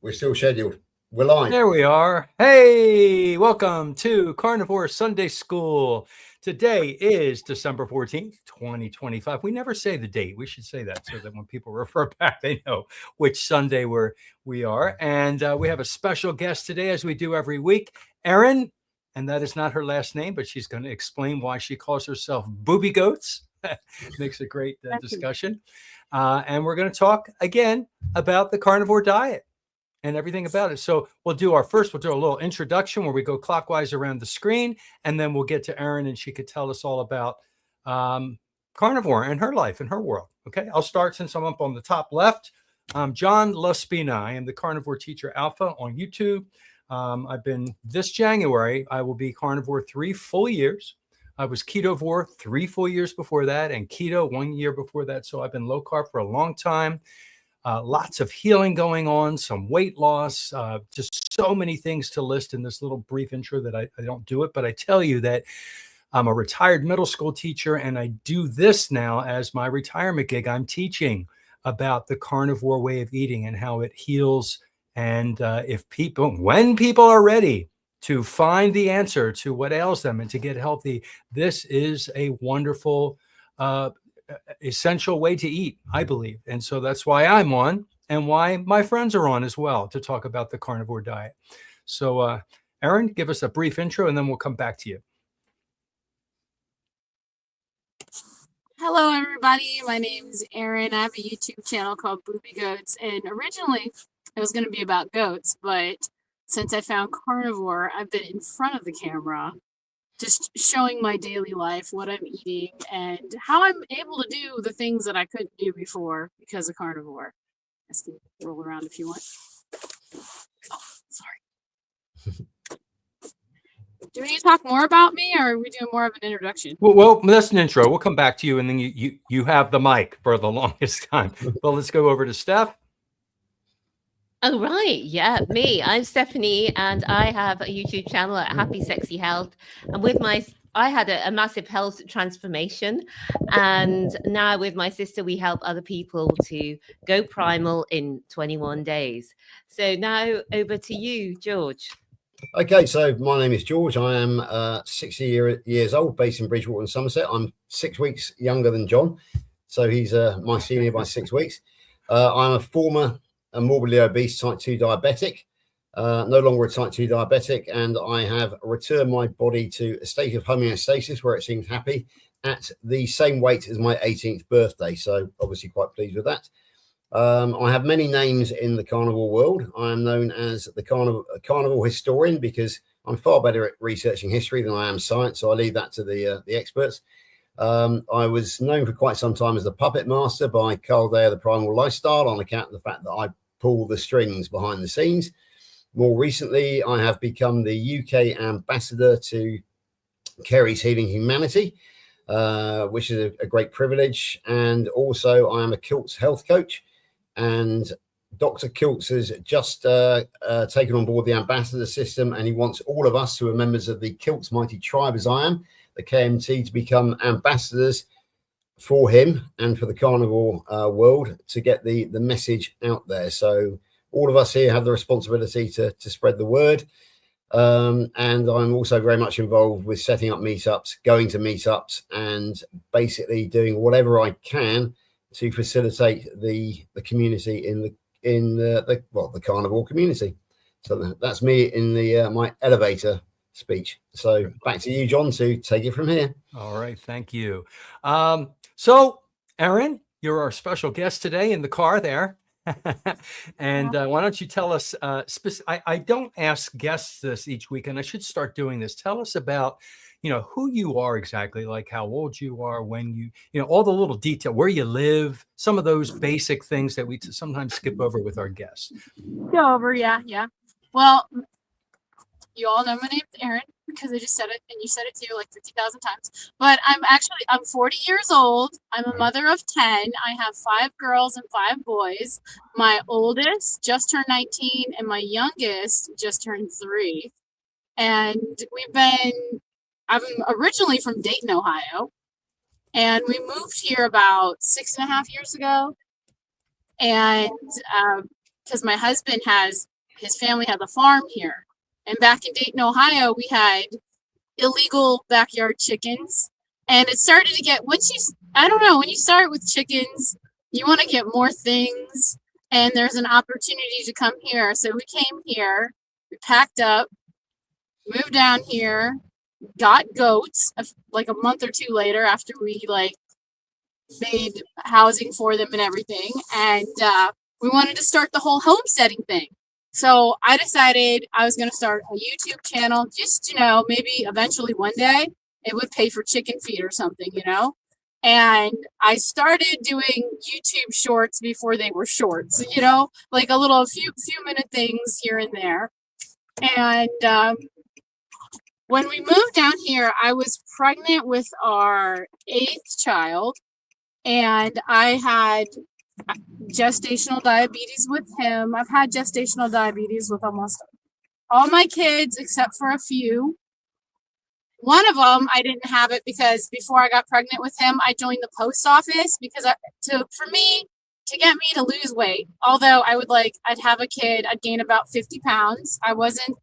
We're still scheduled. We're live. There we are. Hey, welcome to Carnivore Sunday School. Today is December 14th, 2025. We never say the date. We should say that so that when people refer back, they know which Sunday we are. And we have a special guest today, as we do every week, Erin. And that is not her last name, but she's going to explain why she calls herself Boobiegoats. Makes a great discussion. And we're going to talk again about the carnivore diet and everything about it. So we'll do a little introduction where we go clockwise around the screen, and then we'll get to Erin, and she could tell us all about carnivore and her life and her world. Okay, I'll start since I'm up on the top left. I'm John Laspina. I am the Carnivore Teacher Alpha on YouTube. I've been, this January, I will be carnivore 3 full years. I was ketovore 3 full years before that, and keto 1 year before that. So I've been low carb for a long time. Lots of healing going on, some weight loss, just so many things to list in this little brief intro that I don't do it. But I tell you that I'm a retired middle school teacher, and I do this now as my retirement gig. I'm teaching about the carnivore way of eating and how it heals. And when people are ready to find the answer to what ails them and to get healthy, this is a wonderful essential way to eat, I believe. And so that's why I'm on, and why my friends are on as well, to talk about the carnivore diet. So Erin, give us a brief intro and then we'll come back to you. Hello everybody, my name is Erin. I have a YouTube channel called Boobiegoats, and originally it was going to be about goats, but since I found carnivore, I've been in front of the camera just showing my daily life, what I'm eating, and how I'm able to do the things that I couldn't do before because of carnivore. I can roll around if you want. Oh, sorry. Do we need to talk more about me, or are we doing more of an introduction? Well, that's an intro. We'll come back to you, and then you have the mic for the longest time. Well, let's go over to Steph. Oh, right. Yeah, me. I'm Stephanie, and I have a YouTube channel at Happy Sexy Health. And I had a massive health transformation. And now with my sister, we help other people to go primal in 21 days. So now over to you, George. Okay, so my name is George. I am 60 years old, based in Bridgewater in Somerset. I'm 6 weeks younger than John, so he's my senior by 6 weeks. I'm a former morbidly obese type 2 diabetic, no longer a type 2 diabetic, and I have returned my body to a state of homeostasis where it seems happy at the same weight as my 18th birthday. So obviously quite pleased with that. I have many names in the carnivore world. I am known as the carnivore historian because I'm far better at researching history than I am science, so I leave that to the experts. I was known for quite some time as the puppet master by Carl Day of the Primal Lifestyle, on account of the fact that I pull the strings behind the scenes. More recently, I have become the UK ambassador to Kerry's Healing Humanity, which is a great privilege. And also I am a Kilts health coach, and Dr. Kilts has just taken on board the ambassador system, and he wants all of us who are members of the Kilts Mighty Tribe, as I am, the KMT, to become ambassadors for him and for the carnivore world, to get the message out there. So all of us here have the responsibility to spread the word. And I'm also very much involved with setting up meetups, going to meetups, and basically doing whatever I can to facilitate the community in the carnivore community. So that's me in my elevator speech. So back to you, John, to take it from here. All right, thank you. So Erin, you're our special guest today in the car there. And why don't you tell us, I don't ask guests this each week, and I should start doing this. Tell us about, who you are exactly, like how old you are, when all the little detail, where you live, some of those basic things that we sometimes skip over with our guests. Go over, yeah. Well, you all know my name's Erin because I just said it, and you said it too like 50,000 times. But I'm 40 years old. I'm a mother of 10. I have 5 girls and 5 boys. My oldest just turned 19, and my youngest just turned 3. And I'm originally from Dayton, Ohio, and we moved here about 6.5 years ago. And because my husband his family has a farm here. And back in Dayton, Ohio, we had illegal backyard chickens. And it started to get, I don't know, when you start with chickens, you want to get more things. And there's an opportunity to come here. So we came here, we packed up, moved down here, got goats like a month or two later after we like made housing for them and everything. And we wanted to start the whole homesteading thing. So I decided I was going to start a YouTube channel, just, you know, maybe eventually one day it would pay for chicken feed or something, you know. And I started doing YouTube shorts before they were shorts, you know, like a few minute things here and there. And when we moved down here, I was pregnant with our 8th child, and I had gestational diabetes with him. I've had gestational diabetes with almost all my kids except for a few. One of them, I didn't have it because before I got pregnant with him, I joined the post office because to get me to lose weight, although I'd have a kid, I'd gain about 50 pounds. I wasn't,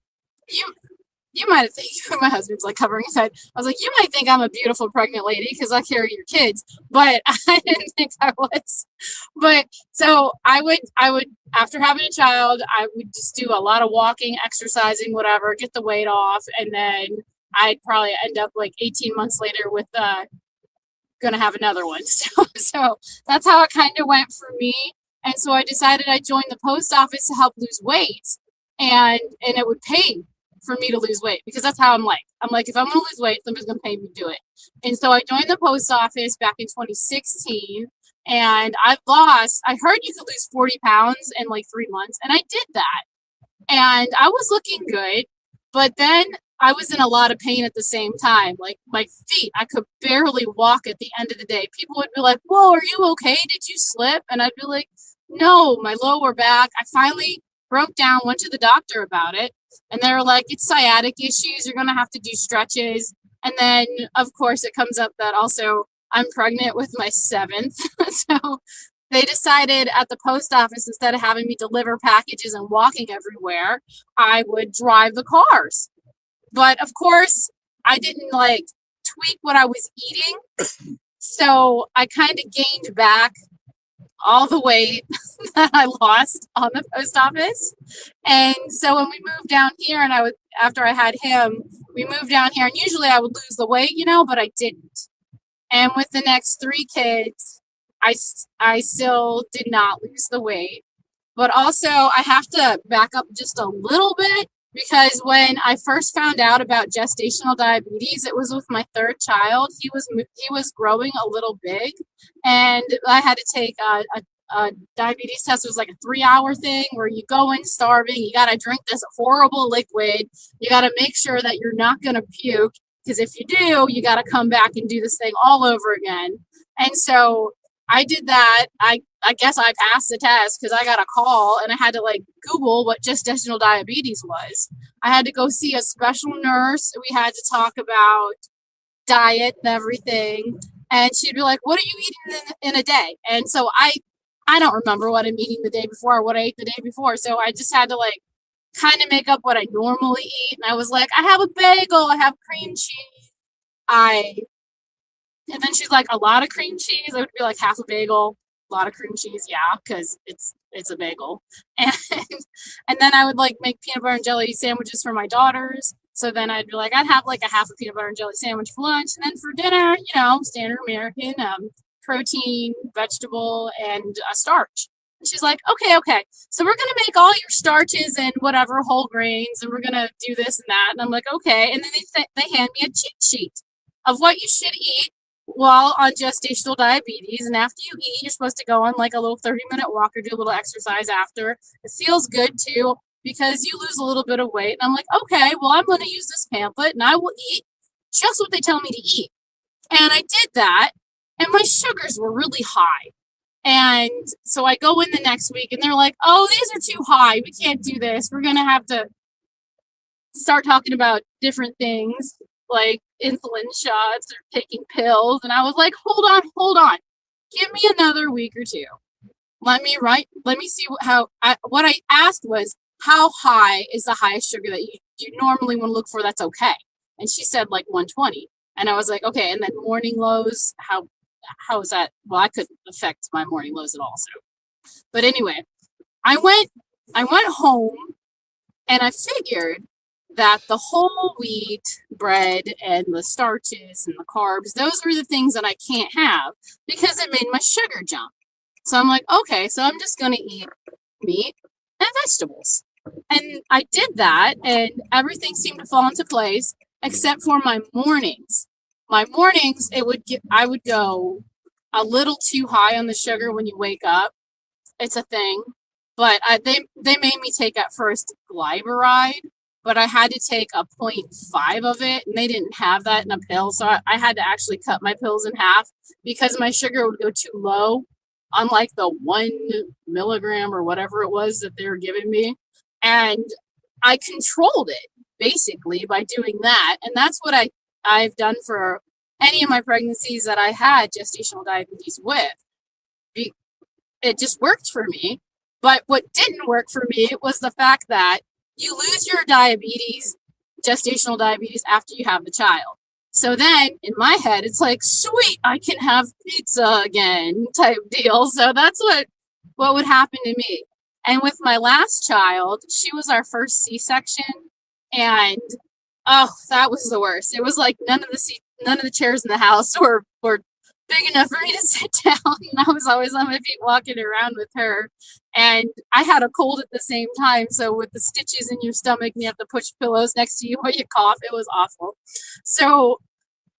you might have think my husband's like covering his head. I was like, you might think I'm a beautiful pregnant lady because I carry your kids, but I didn't think I was. But so I would after having a child, I would just do a lot of walking, exercising, whatever, get the weight off, and then I'd probably end up like 18 months later with gonna have another one. So that's how it kind of went for me. And so I decided I'd join the post office to help lose weight, and it would pay for me to lose weight because that's how I'm like. I'm like, if I'm gonna lose weight, somebody's gonna pay me to do it. And so I joined the post office back in 2016, and I heard you could lose 40 pounds in like 3 months, and I did that. And I was looking good, but then I was in a lot of pain at the same time. Like my feet, I could barely walk at the end of the day. People would be like, whoa, are you okay? Did you slip? And I'd be like, no, my lower back. I finally broke down, went to the doctor about it. And they were like, it's sciatic issues. You're going to have to do stretches. And then, of course, it comes up that also I'm pregnant with my 7th. So they decided at the post office, instead of having me deliver packages and walking everywhere, I would drive the cars. But of course, I didn't like tweak what I was eating. So I kind of gained back all the weight that I lost on the post office. And so when we moved down here, and after I had him, we moved down here, and usually I would lose the weight, you know, but I didn't. And with the next 3 kids, I still did not lose the weight. But also I have to back up just a little bit, because when I first found out about gestational diabetes, it was with my 3rd child. He was growing a little big, and I had to take a diabetes test. It was like a 3-hour thing where you go in starving. You got to drink this horrible liquid. You got to make sure that you're not going to puke, because if you do, you got to come back and do this thing all over again. And so I did that. I guess I passed the test because I got a call, and I had to like Google what gestational diabetes was. I had to go see a special nurse. We had to talk about diet and everything. And she'd be like, what are you eating in a day? And so I don't remember what I'm eating the day before or what I ate the day before. So I just had to like kind of make up what I normally eat. And I was like, I have a bagel, I have cream cheese. And then she's like, a lot of cream cheese. I would be like half a bagel, a lot of cream cheese. Yeah, because it's a bagel. And then I would like make peanut butter and jelly sandwiches for my daughters. So then I'd be like, I'd have like a half a peanut butter and jelly sandwich for lunch. And then for dinner, you know, standard American, protein, vegetable, and starch. And she's like, okay. So we're going to make all your starches and whatever whole grains, and we're going to do this and that. And I'm like, okay. And then they hand me a cheat sheet of what you should eat while on gestational diabetes. And after you eat, you're supposed to go on like a little 30-minute walk or do a little exercise after. It feels good too, because you lose a little bit of weight. And I'm like, okay, well, I'm going to use this pamphlet and I will eat just what they tell me to eat. And I did that, and my sugars were really high. And so I go in the next week, and they're like, oh, these are too high. We can't do this. We're going to have to start talking about different things like insulin shots or taking pills. And I was like, hold on. Give me another week or 2. let me see what I asked was, how high is the highest sugar that you normally want to look for that's okay? And she said like 120. And I was like, okay. And then morning lows, how is that? Well, I couldn't affect my morning lows at all. So, but anyway, I went home and I figured that the whole wheat bread and the starches and the carbs, those were the things that I can't have because it made my sugar jump. So I'm like, okay, so I'm just going to eat meat and vegetables. And I did that, and everything seemed to fall into place except for my mornings. My mornings, I would go a little too high on the sugar when you wake up. It's a thing. But they made me take at first glyburide, but I had to take a 0.5 of it, and they didn't have that in a pill. So I had to actually cut my pills in half because my sugar would go too low, unlike the 1 milligram or whatever it was that they were giving me. And I controlled it basically by doing that. And that's what I've done for any of my pregnancies that I had gestational diabetes with. It just worked for me. But what didn't work for me was the fact that you lose your gestational diabetes after you have the child. So then in my head, it's like, sweet, I can have pizza again type deal. So that's what would happen to me. And with my last child, she was our first C-section. And oh, that was the worst. It was like none of the chairs in the house were big enough for me to sit down. And I was always on my feet walking around with her. And I had a cold at the same time. So with the stitches in your stomach and you have to push pillows next to you while you cough, it was awful. So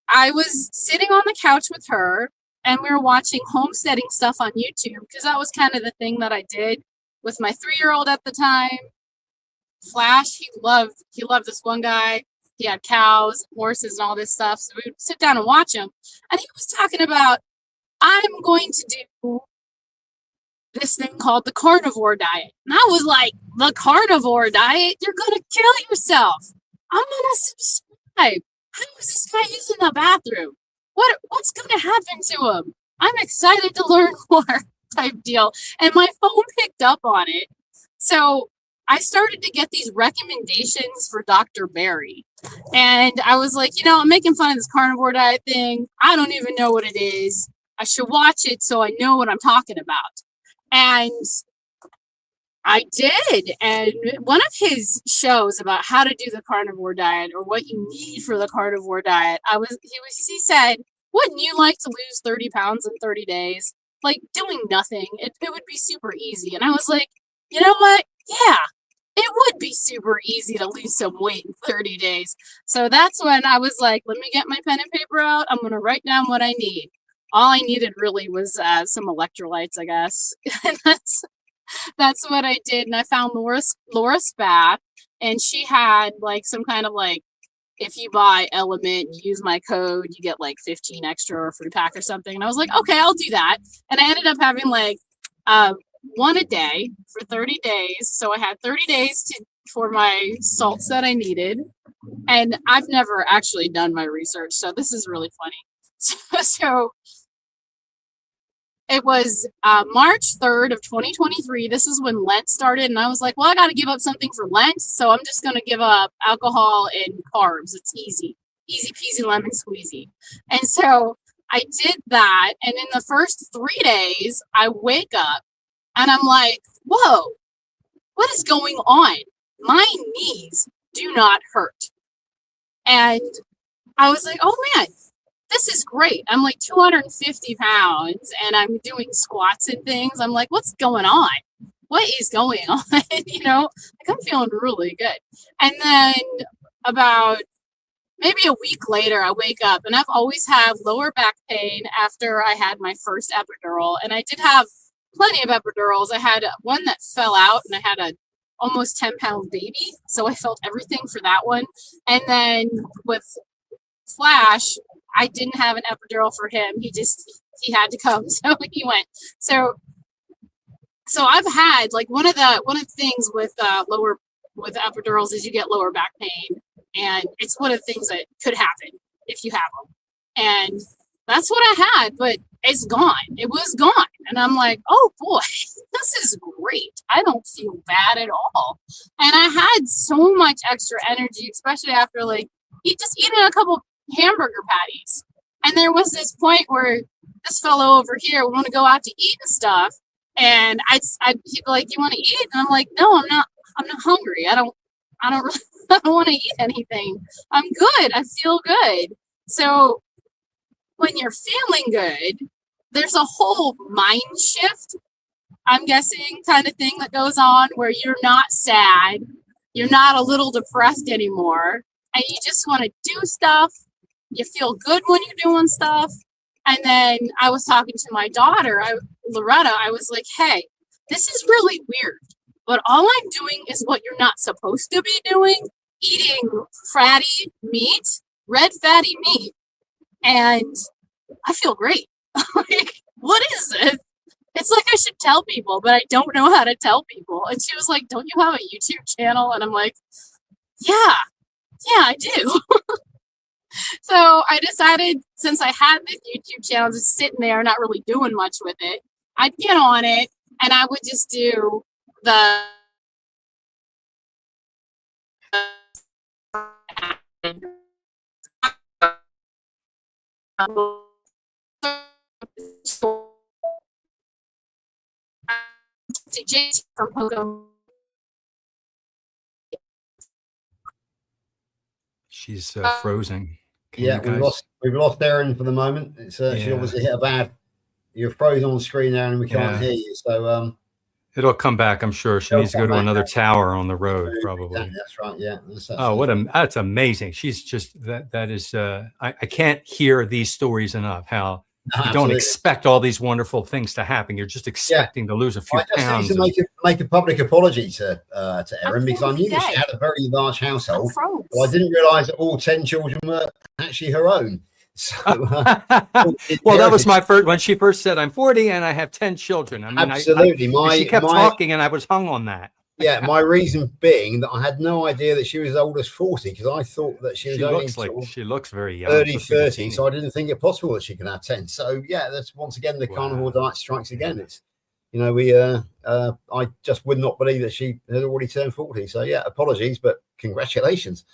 I was sitting on the couch with her and we were watching homesteading stuff on YouTube because that was kind of the thing that I did with my 3-year-old at the time. Flash, he loved this one guy. He had cows, horses, and all this stuff. So we would sit down and watch him. And he was talking about, I'm going to do this thing called the carnivore diet. And I was like, the carnivore diet? You're going to kill yourself. I'm going to subscribe. How is this guy using the bathroom? What's going to happen to him? I'm excited to learn more type deal. And my phone picked up on it. So I started to get these recommendations for Dr. Berry. And I was like, I'm making fun of this carnivore diet thing. I don't even know what it is. I should watch it so I know what I'm talking about. And I did. And one of his shows about how to do the carnivore diet or what you need for the carnivore diet, he said, wouldn't you like to lose 30 pounds in 30 days? Like doing nothing. It would be super easy. And I was like, you know what? Yeah, it would be super easy to lose some weight in 30 days. So that's when I was like, let me get my pen and paper out. I'm going to write down what I need. All I needed really was some electrolytes, I guess. And that's what I did. And I found Laura Spath, and she had like some kind of like, if you buy Element, you use my code, you get like 15 extra or a free pack or something. And I was like, okay, I'll do that. And I ended up having like one a day for 30 days. So I had 30 days for my salts that I needed. And I've never actually done my research, so this is really funny. So it was March 3rd of 2023. This is when Lent started. And I was like, well, I got to give up something for Lent. So I'm just going to give up alcohol and carbs. It's easy. Easy peasy lemon squeezy. And so I did that. And in the first 3 days, I wake up and I'm like, whoa, what is going on? My knees do not hurt. And I was like, oh man, this is great. I'm like 250 pounds and I'm doing squats and things. I'm like, what's going on? What is going on? Like I'm feeling really good. And then about maybe a week later, I wake up and I've always had lower back pain after I had my first epidural. And I did have plenty of epidurals. I had one that fell out and I had a almost 10-pound baby. So I felt everything for that one. And then with Flash, I didn't have an epidural for him. He had to come. So he went. So I've had like one of the things with epidurals is you get lower back pain. And it's one of the things that could happen if you have them. And that's what I had. But it's gone. It was gone. And I'm like, oh boy, this is great. I don't feel bad at all. And I had so much extra energy, especially after like just eating a couple hamburger patties. And there was this point where this fellow over here would want to go out to eat and stuff. And he'd be like, do you want to eat? And I'm like, no, I'm not hungry. I don't really, I don't want to eat anything. I'm good. I feel good. So when you're feeling good, there's a whole mind shift, I'm guessing, kind of thing that goes on where you're not sad. You're not a little depressed anymore. And you just want to do stuff. You feel good when you're doing stuff. And then I was talking to my daughter, Loretta. I was like, hey, this is really weird. But all I'm doing is what you're not supposed to be doing, eating fatty meat, red fatty meat. And I feel great. Like, what is this? It's like I should tell people, but I don't know how to tell people. And she was like, don't you have a YouTube channel? And I'm like, yeah, I do. So I decided, since I had this YouTube channel just sitting there, not really doing much with it, I'd get on it and I would just do the from Pogo. She's frozen. Can Yeah, you guys- we've lost Erin for the moment. It's she Yeah. obviously hit a bad. You're frozen on screen there, and we can't Yeah. hear you. So It'll come back, I'm sure. She It'll needs to go come to back another now. tower on the road, probably. That's right. Yeah. Oh, that's amazing. She's just that is I can't hear these stories enough. How you don't expect all these wonderful things to happen. You're just expecting to lose a few I just pounds. need to make a public apology to Erin, because I knew dead. she had a very large household. Froze. But I didn't realise that all 10 children were actually her own. So, well, that was my first when she first said I'm 40 and I have 10 children. I mean, absolutely. she kept talking and I was hung on that. Yeah, my reason being that I had no idea that she was as old as 40, because I thought that she was she looks very young, early 30, so I didn't think it possible that she could have 10. So yeah, that's once again the carnivore diet strikes again. It's I just would not believe that she had already turned 40. So yeah, apologies, but congratulations.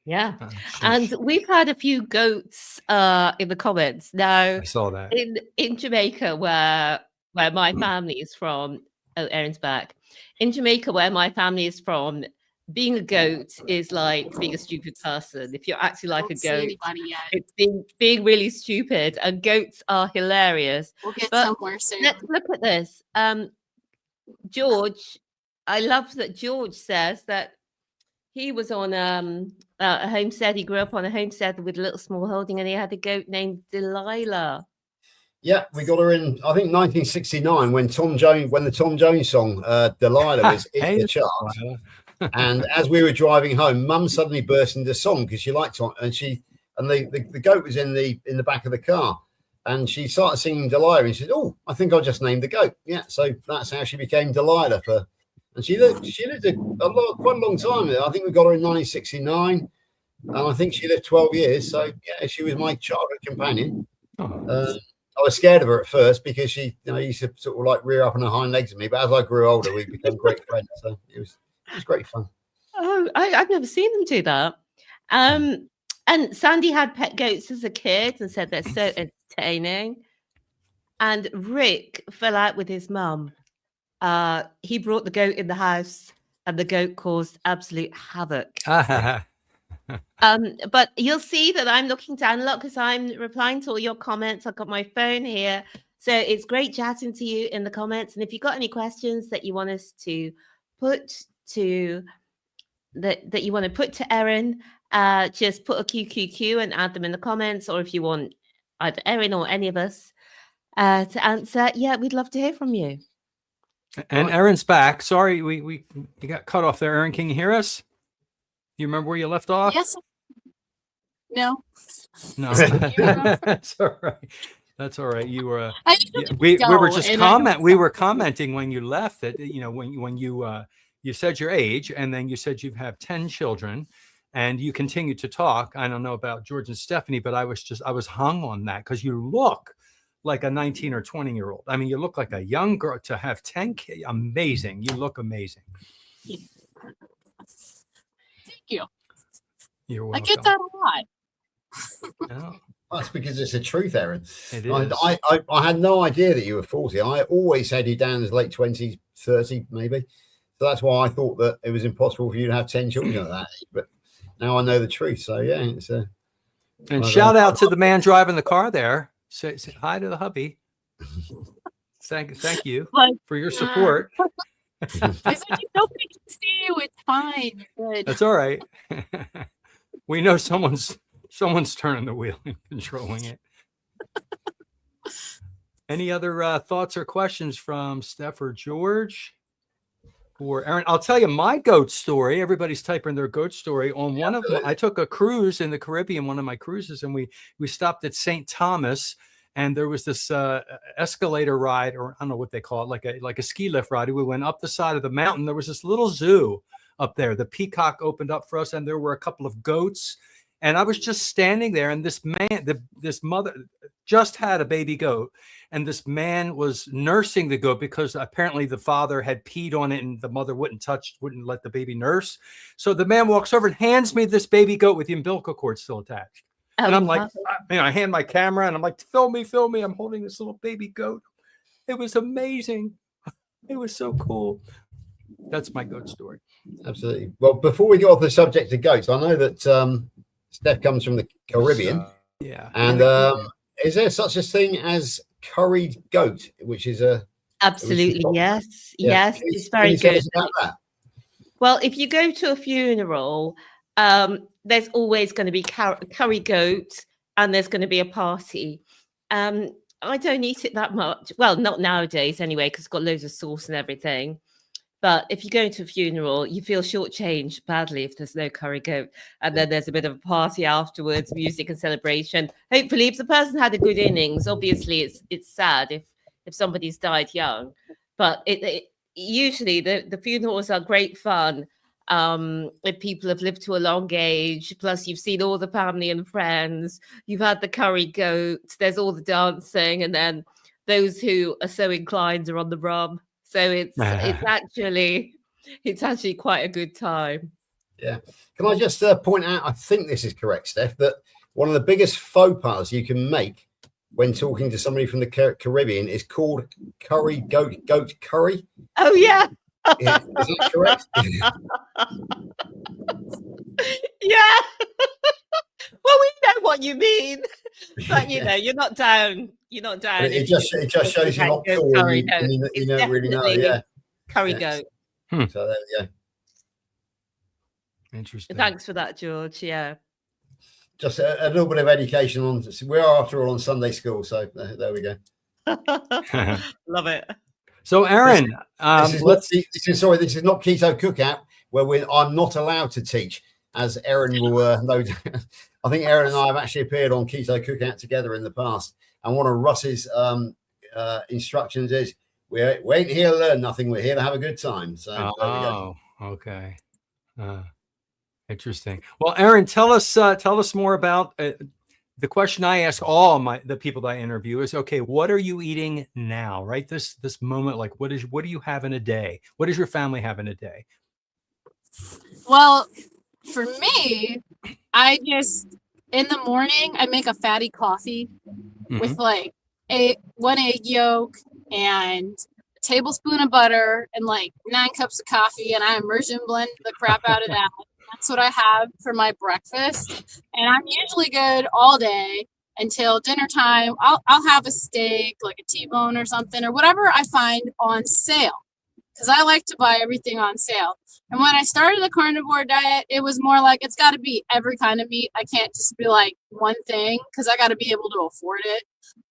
Yeah, and we've had a few goats in the comments. Now I saw that in Jamaica, where my family is from. Oh, Erin's back. In Jamaica, where my family is from, being a goat is like being a stupid person. If you're acting like a goat, it's being really stupid. And goats are hilarious. We'll get somewhere soon. Let's look at this. George, I love that George says that he was on a homestead. He grew up on a homestead with a little small holding, and he had a goat named Delilah. Yeah, we got her in, I think, 1969 when the Tom Jones song Delilah was in the charts. And as we were driving home, Mum suddenly burst into song because she liked it, and the goat was in the back of the car, and she started singing Delilah, and she said, "Oh, I think I'll just name the goat." Yeah, so that's how she became Delilah. And she lived quite a long time. I think we got her in 1969, and I think she lived 12 years. So yeah, she was my childhood companion. I was scared of her at first because she, used to sort of like rear up on her hind legs at me. But as I grew older, we became great friends. So it was great fun. Oh, I've never seen them do that. And Sandy had pet goats as a kid and said they're so entertaining. And Rick fell out with his mum. He brought the goat in the house, and the goat caused absolute havoc. But you'll see that I'm looking down a lot because I'm replying to all your comments. I've got my phone here. So it's great chatting to you in the comments. And if you've got any questions that you want us to put to that you want to put to Erin, just put a QQQ and add them in the comments. Or if you want either Erin or any of us to answer, yeah, we'd love to hear from you. And Erin's back. Sorry, we got cut off there. Erin, can you hear us? You remember where you left off? Yes. No. That's all right. That's all right. You were. We were commenting when you left that when you said your age, and then you said you have 10 children, and you continued to talk. I don't know about George and Stephanie, but I was hung on that because you look like a 19 or 20-year-old. I mean, you look like a young girl to have 10 kids. Amazing. You look amazing. Thank you. You're I welcome. get that a lot. Oh, That's because it's the truth, Erin. it is. I had no idea that you were 40. I always had you down as late 20s, 30 maybe. So that's why I thought that it was impossible for you to have 10 children at that age. But now I know the truth. So yeah, it's And shout out to the man driving the car there. Say hi to the hubby. Thank you for your support. I said, nobody can see you. It's fine. Good. That's all right. We know someone's turning the wheel and controlling it. Any other thoughts or questions from Steph or George or Erin? I'll tell you my goat story. Everybody's typing their goat story. On one of them, I took a cruise in the Caribbean, one of my cruises, and we stopped at St. Thomas, and there was this escalator ride, or I don't know what they call it, like a ski lift ride. We went up the side of the mountain. There was this little zoo up there. The Peacock opened up for us, and there were a couple of goats. And I was just standing there, and this man, this mother just had a baby goat, and this man was nursing the goat because apparently the father had peed on it, and the mother wouldn't let the baby nurse. So the man walks over and hands me this baby goat with the umbilical cord still attached. And I'm like, I hand my camera, and I'm like, film me. I'm holding this little baby goat. It was amazing. It was so cool. That's my goat story. absolutely. Well, before we get off the subject of goats, I know that Steph comes from the Caribbean. Yeah. And is there such a thing as curried goat, which is Absolutely, yes. Yeah. Yes, it's very Can you tell good. us about that? Well, if you go to a funeral, there's always going to be curry goat, and there's going to be a party. I don't eat it that much. Well, not nowadays anyway, because it's got loads of sauce and everything. But if you go to a funeral, you feel shortchanged badly if there's no curry goat. And then there's a bit of a party afterwards, music and celebration. Hopefully, if the person had a good innings, obviously it's sad if somebody's died young. But usually the funerals are great fun. If people have lived to a long age, plus you've seen all the family and friends, you've had the curry goat, there's all the dancing, and then those who are so inclined are on the rum. So it's actually quite a good time. Yeah. Can I just point out, I think this is correct, Steph, that one of the biggest faux pas you can make when talking to somebody from the Caribbean is called goat curry. Oh, yeah. Yeah, is that correct? Yeah. Well, we know what you mean, but you're not down. You're not down. It just shows you're not cool. You don't really know. Yeah. Curry goat. So there we go. Interesting. Thanks for that, George. Yeah. Just a little bit of education on. We are after all on Sunday school, so there we go. Love it. So, Erin, this is not Keto Cookout, where I'm not allowed to teach, as Erin will know. I think Erin and I have actually appeared on Keto Cookout together in the past, and one of Russ's instructions is we ain't here to learn nothing. We're here to have a good time. So there we go. Okay. Interesting. Well, Erin, tell us more about the question I ask all the people that I interview is, okay, what are you eating now? Right, this moment, like what do you have in a day? What does your family have in a day? Well, for me, I just in the morning I make a fatty coffee with like one egg yolk and a tablespoon of butter and like 9 cups of coffee, and I immersion blend the crap out of that. That's what I have for my breakfast, and I'm usually good all day until dinner time. I'll have a steak, like a T-bone or something, or whatever I find on sale, because I like to buy everything on sale. And when I started the carnivore diet, it was more like it's got to be every kind of meat. I can't just be like one thing, because I got to be able to afford it.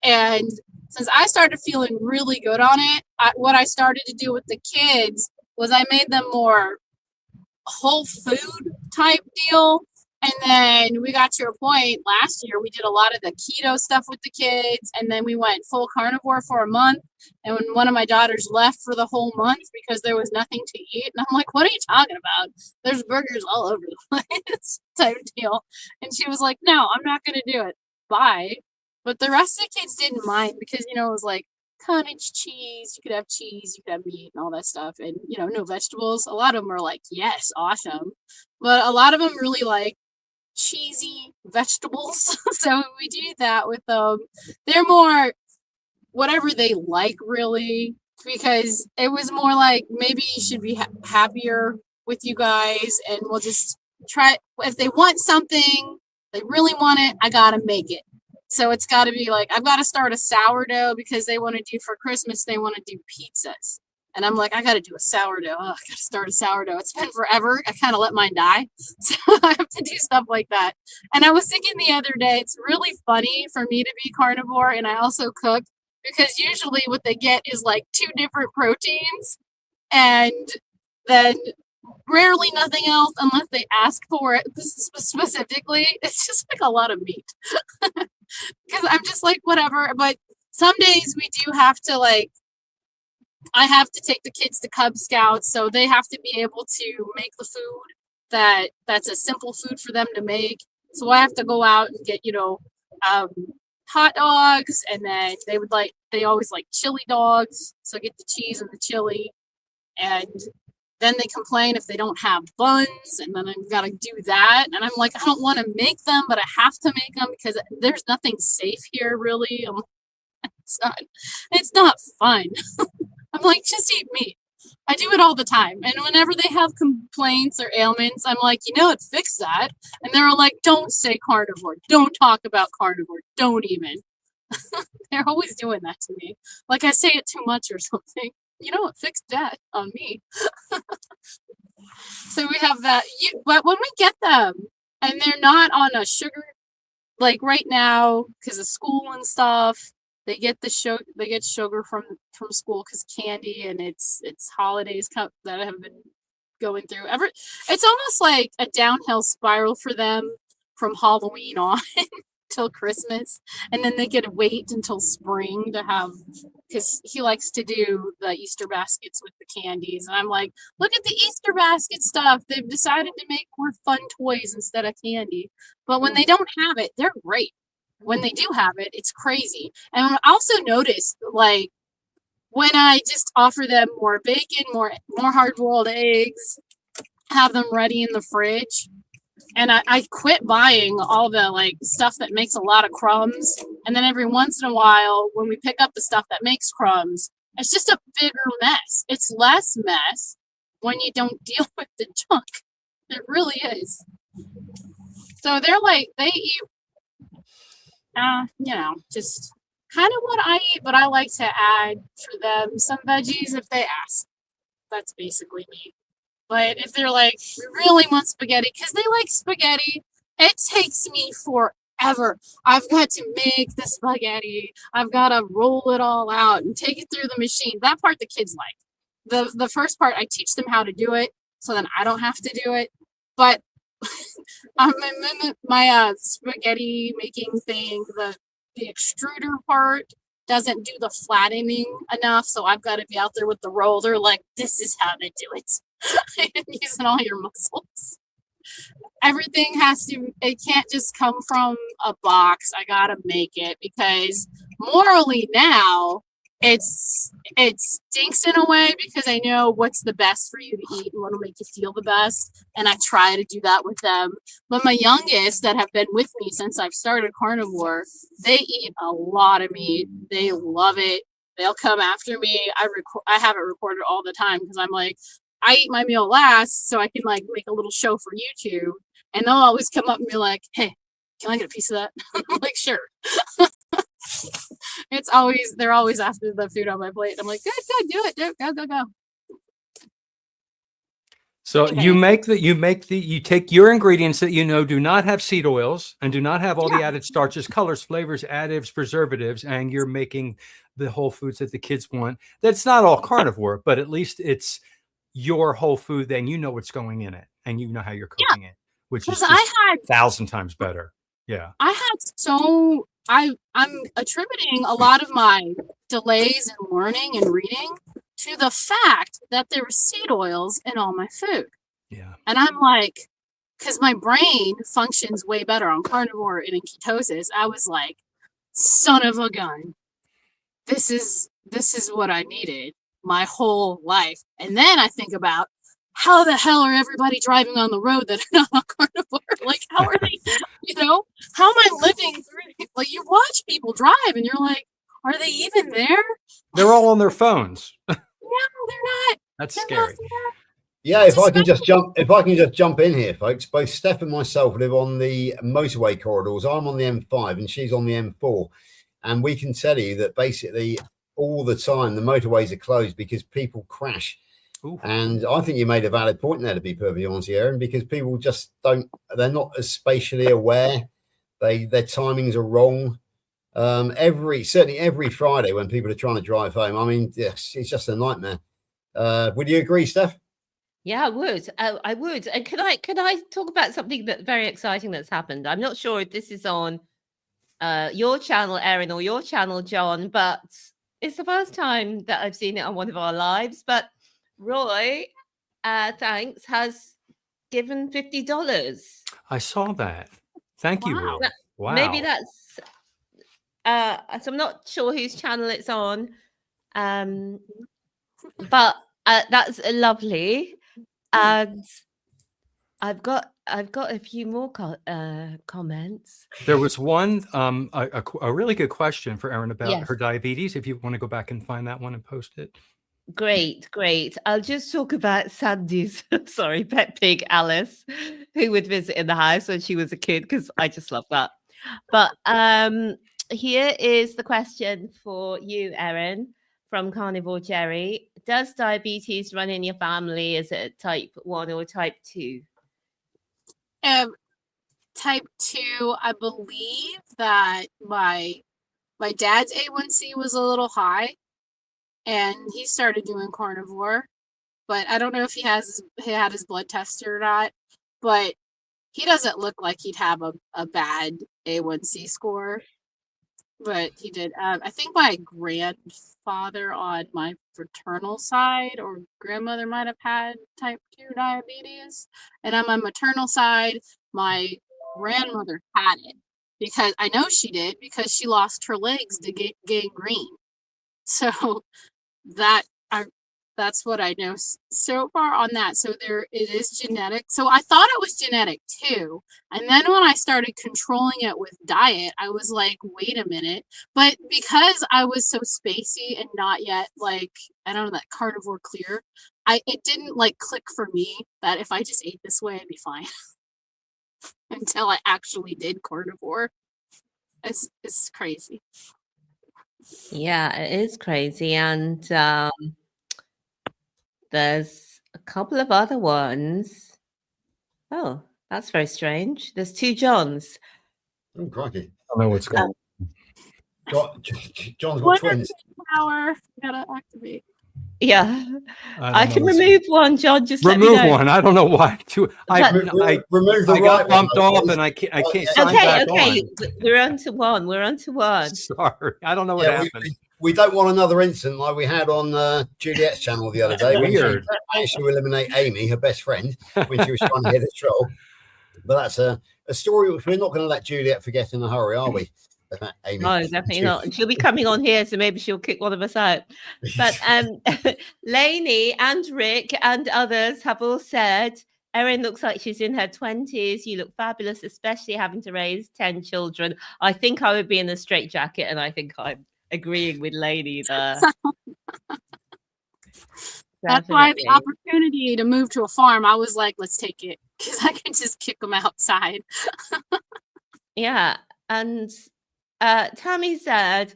And since I started feeling really good on it, what I started to do with the kids was I made them more whole food type deal. And then we got to a point last year, we did a lot of the keto stuff with the kids, and then we went full carnivore for a month. And when one of my daughters left for the whole month because there was nothing to eat, and I'm like, what are you talking about? There's burgers all over the place type deal. And she was like, no, I'm not going to do it. Bye. But the rest of the kids didn't mind because, you know, it was like cottage cheese, you could have meat and all that stuff. And, you know, no vegetables. A lot of them are like, yes, awesome. But a lot of them really like cheesy vegetables. So we do that with them. They're more whatever they like, really, because it was more like maybe you should be happier with you guys and we'll just try. If they want something, they really want it, I gotta make it. So it's got to be like, I've got to start a sourdough because they want to do for Christmas, they want to do pizzas. And I'm like, I got to do a sourdough. Oh, I got to start a sourdough. It's been forever. I kind of let mine die. So I have to do stuff like that. And I was thinking the other day, it's really funny for me to be carnivore and I also cook because usually what they get is like 2 different proteins and then rarely nothing else unless they ask for it specifically. It's just like a lot of meat. Because I'm just like, whatever. But some days we do have to like, I have to take the kids to Cub Scouts, so they have to be able to make the food that's a simple food for them to make. So I have to go out and get, you know, hot dogs, and then they always like chili dogs, so get the cheese and the chili, and then they complain if they don't have buns, and then I've got to do that, and I'm like, I don't want to make them, but I have to make them because there's nothing safe here, really. It's not fun. I'm like, just eat meat. I do it all the time. And whenever they have complaints or ailments, I'm like, you know what, fix that. And they're all like, don't say carnivore. Don't talk about carnivore. Don't even. They're always doing that to me. Like I say it too much or something. You know what, fix that on me. So we have that. But when we get them and they're not on a sugar, like right now, because of school and stuff, they get sugar from school because candy and it's holidays that have been going through. It's almost like a downhill spiral for them from Halloween on till Christmas, and then they get to wait until spring to have, because he likes to do the Easter baskets with the candies, and I'm like, look at the Easter basket stuff. They've decided to make more fun toys instead of candy, but when they don't have it, they're great. When they do have it, it's crazy. And I also noticed, like, when I just offer them more bacon, more hard-boiled eggs, have them ready in the fridge, and I quit buying all the, like, stuff that makes a lot of crumbs. And then every once in a while, when we pick up the stuff that makes crumbs, it's just a bigger mess. It's less mess when you don't deal with the junk. It really is. So they're like, they eat, you know, just kind of what I eat, but I like to add for them some veggies if they ask. That's basically me. But if they're like, we really want spaghetti, because they like spaghetti, it takes me forever. I've got to make the spaghetti. I've got to roll it all out and take it through the machine. That part the kids like. The first part, I teach them how to do it, so then I don't have to do it. But my spaghetti making thing, the extruder part doesn't do the flattening enough, so I've got to be out there with the roller like, this is how to do it. Using all your muscles. Everything it can't just come from a box. I gotta make it, because morally now it stinks in a way, because I know what's the best for you to eat and what will make you feel the best, and I try to do that with them. But my youngest, that have been with me since I've started carnivore, they eat a lot of meat. They love it. They'll come after me. I have it recorded all the time, because I'm like, I eat my meal last so I can like make a little show for YouTube, and they'll always come up and be like, hey, can I get a piece of that? I'm like, sure. They're always after the food on my plate. I'm like, good, do it, go. So okay. You take your ingredients that you know do not have seed oils and do not have all the added starches, colors, flavors, additives, preservatives, and you're making the whole foods that the kids want. That's not all carnivore, but at least it's your whole food. Then you know what's going in it, and you know how you're cooking it, which is 1,000 times better. Yeah, I'm attributing a lot of my delays in learning and reading to the fact that there were seed oils in all my food. Yeah. And I'm like, because my brain functions way better on carnivore and in ketosis, I was like, son of a gun. This is what I needed my whole life. And then I think about how the hell are everybody driving on the road that are not on Carnivore? Like, how are they, how am I living through? Like, you watch people drive and you're like, are they even there? They're all on their phones. No, they're not. That's They're scary. not. Yeah, if I can just jump in here, folks. Both Steph and myself live on the motorway corridors. I'm on the M5 and she's on the M4, and we can tell you that basically all the time the motorways are closed because people crash. Ooh. And I think you made a valid point there, to be perfectly honest, Erin, because people just they're not as spatially aware. Their timings are wrong. Certainly every Friday when people are trying to drive home, I mean, yes, it's just a nightmare. Would you agree, Steph? Yeah, I would. I would. And can I talk about something that's very exciting that's happened? I'm not sure if this is on your channel, Erin, or your channel, John, but it's the first time that I've seen it on one of our lives. But Roy, thanks, has given $50. I saw that. Thank you, Wow. Roy. Wow. Maybe that's so I'm not sure whose channel it's on. But that's lovely. And I've got a few more comments. There was one a really good question for Erin about Yes. her diabetes. If you want to go back and find that one and post it. Great. I'll just talk about Sandy's pet pig Alice, who would visit in the house when she was a kid, because I just love that. But here is the question for you, Erin, from Carnivore Jerry. Does diabetes run in your family? Is it type 1 or type 2? Type 2, I believe that my dad's A1C was a little high, and he started doing carnivore, but I don't know if he had his blood tested or not, but he doesn't look like he'd have a bad A1C score, but he did. I think my grandfather on my fraternal side or grandmother might have had type 2 diabetes, and on my maternal side, my grandmother had it, because I know she did, because she lost her legs to gangrene. So that's what I know so far on that. So it is genetic. So I thought it was genetic too. And then when I started controlling it with diet, I was like, wait a minute. But because I was so spacey and not yet like, I don't know, that carnivore clear, it didn't like click for me that if I just ate this way, I'd be fine. Until I actually did carnivore. It's crazy. Yeah, it is crazy. And there's a couple of other ones. Oh, that's very strange. There's 2 Johns. Oh, crikey. I don't know what's going on. John's got twins. Power gotta activate. Yeah, I don't can know what's- remove one, John. Just let me remove know. one. I don't know why. Remove the I right got one, bumped though, off please. and I can't sign Okay, back okay. on. We're on to one. Sorry, I don't know what Yeah, happened. we don't want another incident like we had on Juliet's channel the other day. when she Weird. managed to eliminate Amy, her best friend, when she was trying to hit a troll. But that's a story which we're not going to let Juliet forget in a hurry, are we? Amy. No, definitely not. And she'll be coming on here, so maybe she'll kick one of us out. But Lainey and Rick and others have all said, Erin looks like she's in her 20s. You look fabulous, especially having to raise 10 children. I think I would be in a straitjacket, and I think I'm agreeing with Lainey there. That's why the opportunity to move to a farm, I was like, let's take it, because I can just kick them outside. Yeah. And Tammy said,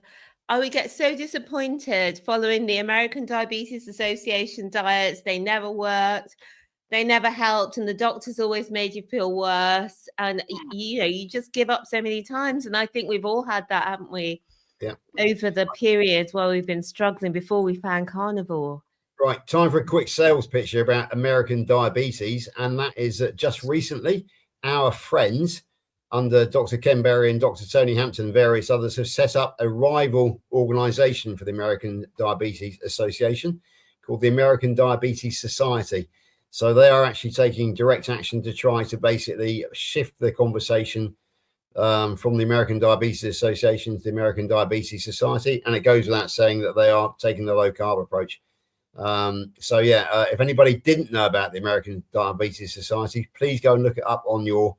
I would get so disappointed following the American Diabetes Association diets. They never worked. They never helped. And the doctors always made you feel worse. And, you just give up so many times. And I think we've all had that, haven't we? Yeah. Over the period where we've been struggling before we found carnivore. Right. Time for a quick sales pitch here about American diabetes. And that is that just recently, our friends under Dr. Ken Berry and Dr. Tony Hampton and various others have set up a rival organization for the American Diabetes Association called the American Diabetes Society. So they are actually taking direct action to try to basically shift the conversation from the American Diabetes Association to the American Diabetes Society, and it goes without saying that they are taking the low carb approach. So yeah, if anybody didn't know about the American Diabetes Society, please go and look it up on your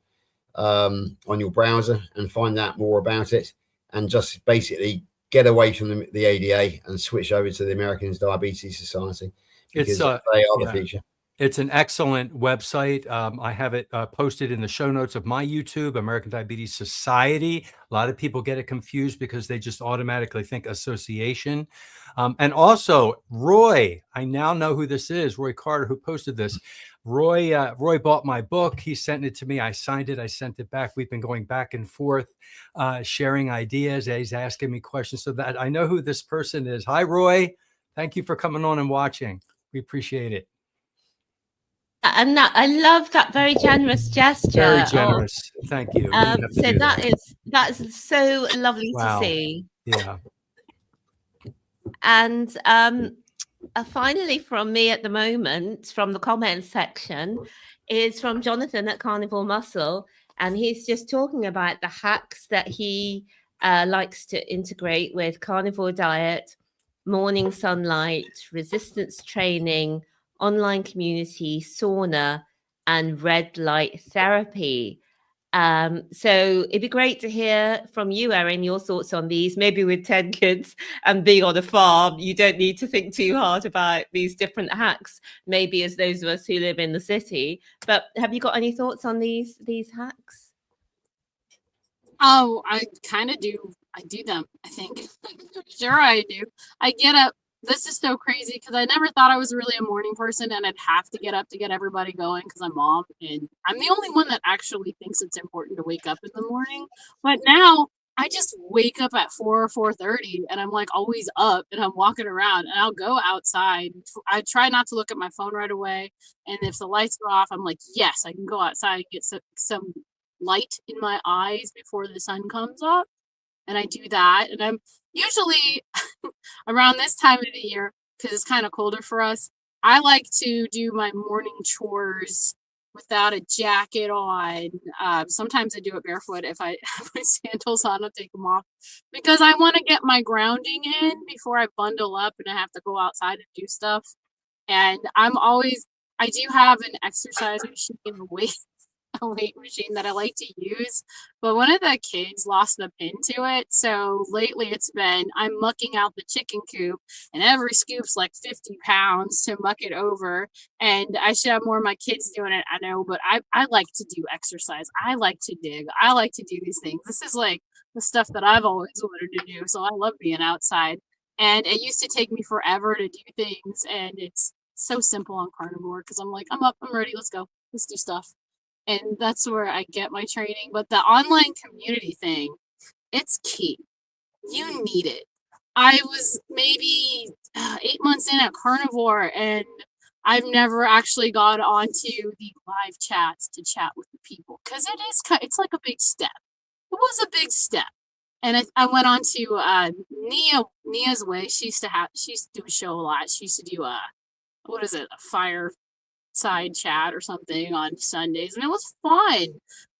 browser and find out more about it, and just basically get away from the ADA and switch over to the American Diabetes Society, because they are the future. It's an excellent website. I have it posted in the show notes of my YouTube, American Diabetes Society. A lot of people get it confused because they just automatically think association. And also, Roy, I now know who this is, Roy Carter, who posted this. Roy bought my book. He sent it to me. I signed it. I sent it back. We've been going back and forth, sharing ideas. He's asking me questions, so that I know who this person is. Hi, Roy. Thank you for coming on and watching. We appreciate it. And that, I love that very generous gesture. Very generous. Thank you. So that's so lovely to see. Yeah. And finally, from me at the moment, from the comments section, is from Jonathan at Carnivore Muscle, and he's just talking about the hacks that he likes to integrate with carnivore diet, morning sunlight, resistance training, online community, sauna, and red light therapy. So it'd be great to hear from you, Erin, your thoughts on these. Maybe with 10 kids and being on a farm, you don't need to think too hard about these different hacks, maybe as those of us who live in the city. But have you got any thoughts on these hacks? Oh, I kind of do. I do them, I think. Sure, I do. I get up. This is so crazy because I never thought I was really a morning person, and I'd have to get up to get everybody going because I'm mom, and I'm the only one that actually thinks it's important to wake up in the morning. But now I just wake up at 4 or 4:30, and I'm like always up, and I'm walking around, and I'll go outside. I try not to look at my phone right away, and if the lights go off, I'm like, yes, I can go outside and get some light in my eyes before the sun comes up. And I do that, and I'm usually around this time of the year, because it's kind of colder for us, I like to do my morning chores without a jacket on. Sometimes I do it barefoot. If I have my sandals on, I'll take them off, because I want to get my grounding in before I bundle up and I have to go outside and do stuff. And I do have an exercise machine, a weight machine that I like to use, but one of the kids lost the pin to it, so lately it's been I'm mucking out the chicken coop, and every scoop's like 50 pounds to muck it over, and I should have more of my kids doing it, I know, but I like to do exercise. I like to dig. I like to do these things. This is like the stuff that I've always wanted to do, so I love being outside, and it used to take me forever to do things, and it's so simple on Carnivore because I'm like, I'm up, I'm ready, let's go, let's do stuff. And that's where I get my training. But the online community thing, it's key. You need it. I was maybe 8 months in at Carnivore, and I've never actually got onto the live chats to chat with the people, because it's like a big step. It was a big step. And I went on to Nia's Way. She used to do a show a lot. She used to do a fireside chat or something on Sundays, and it was fun.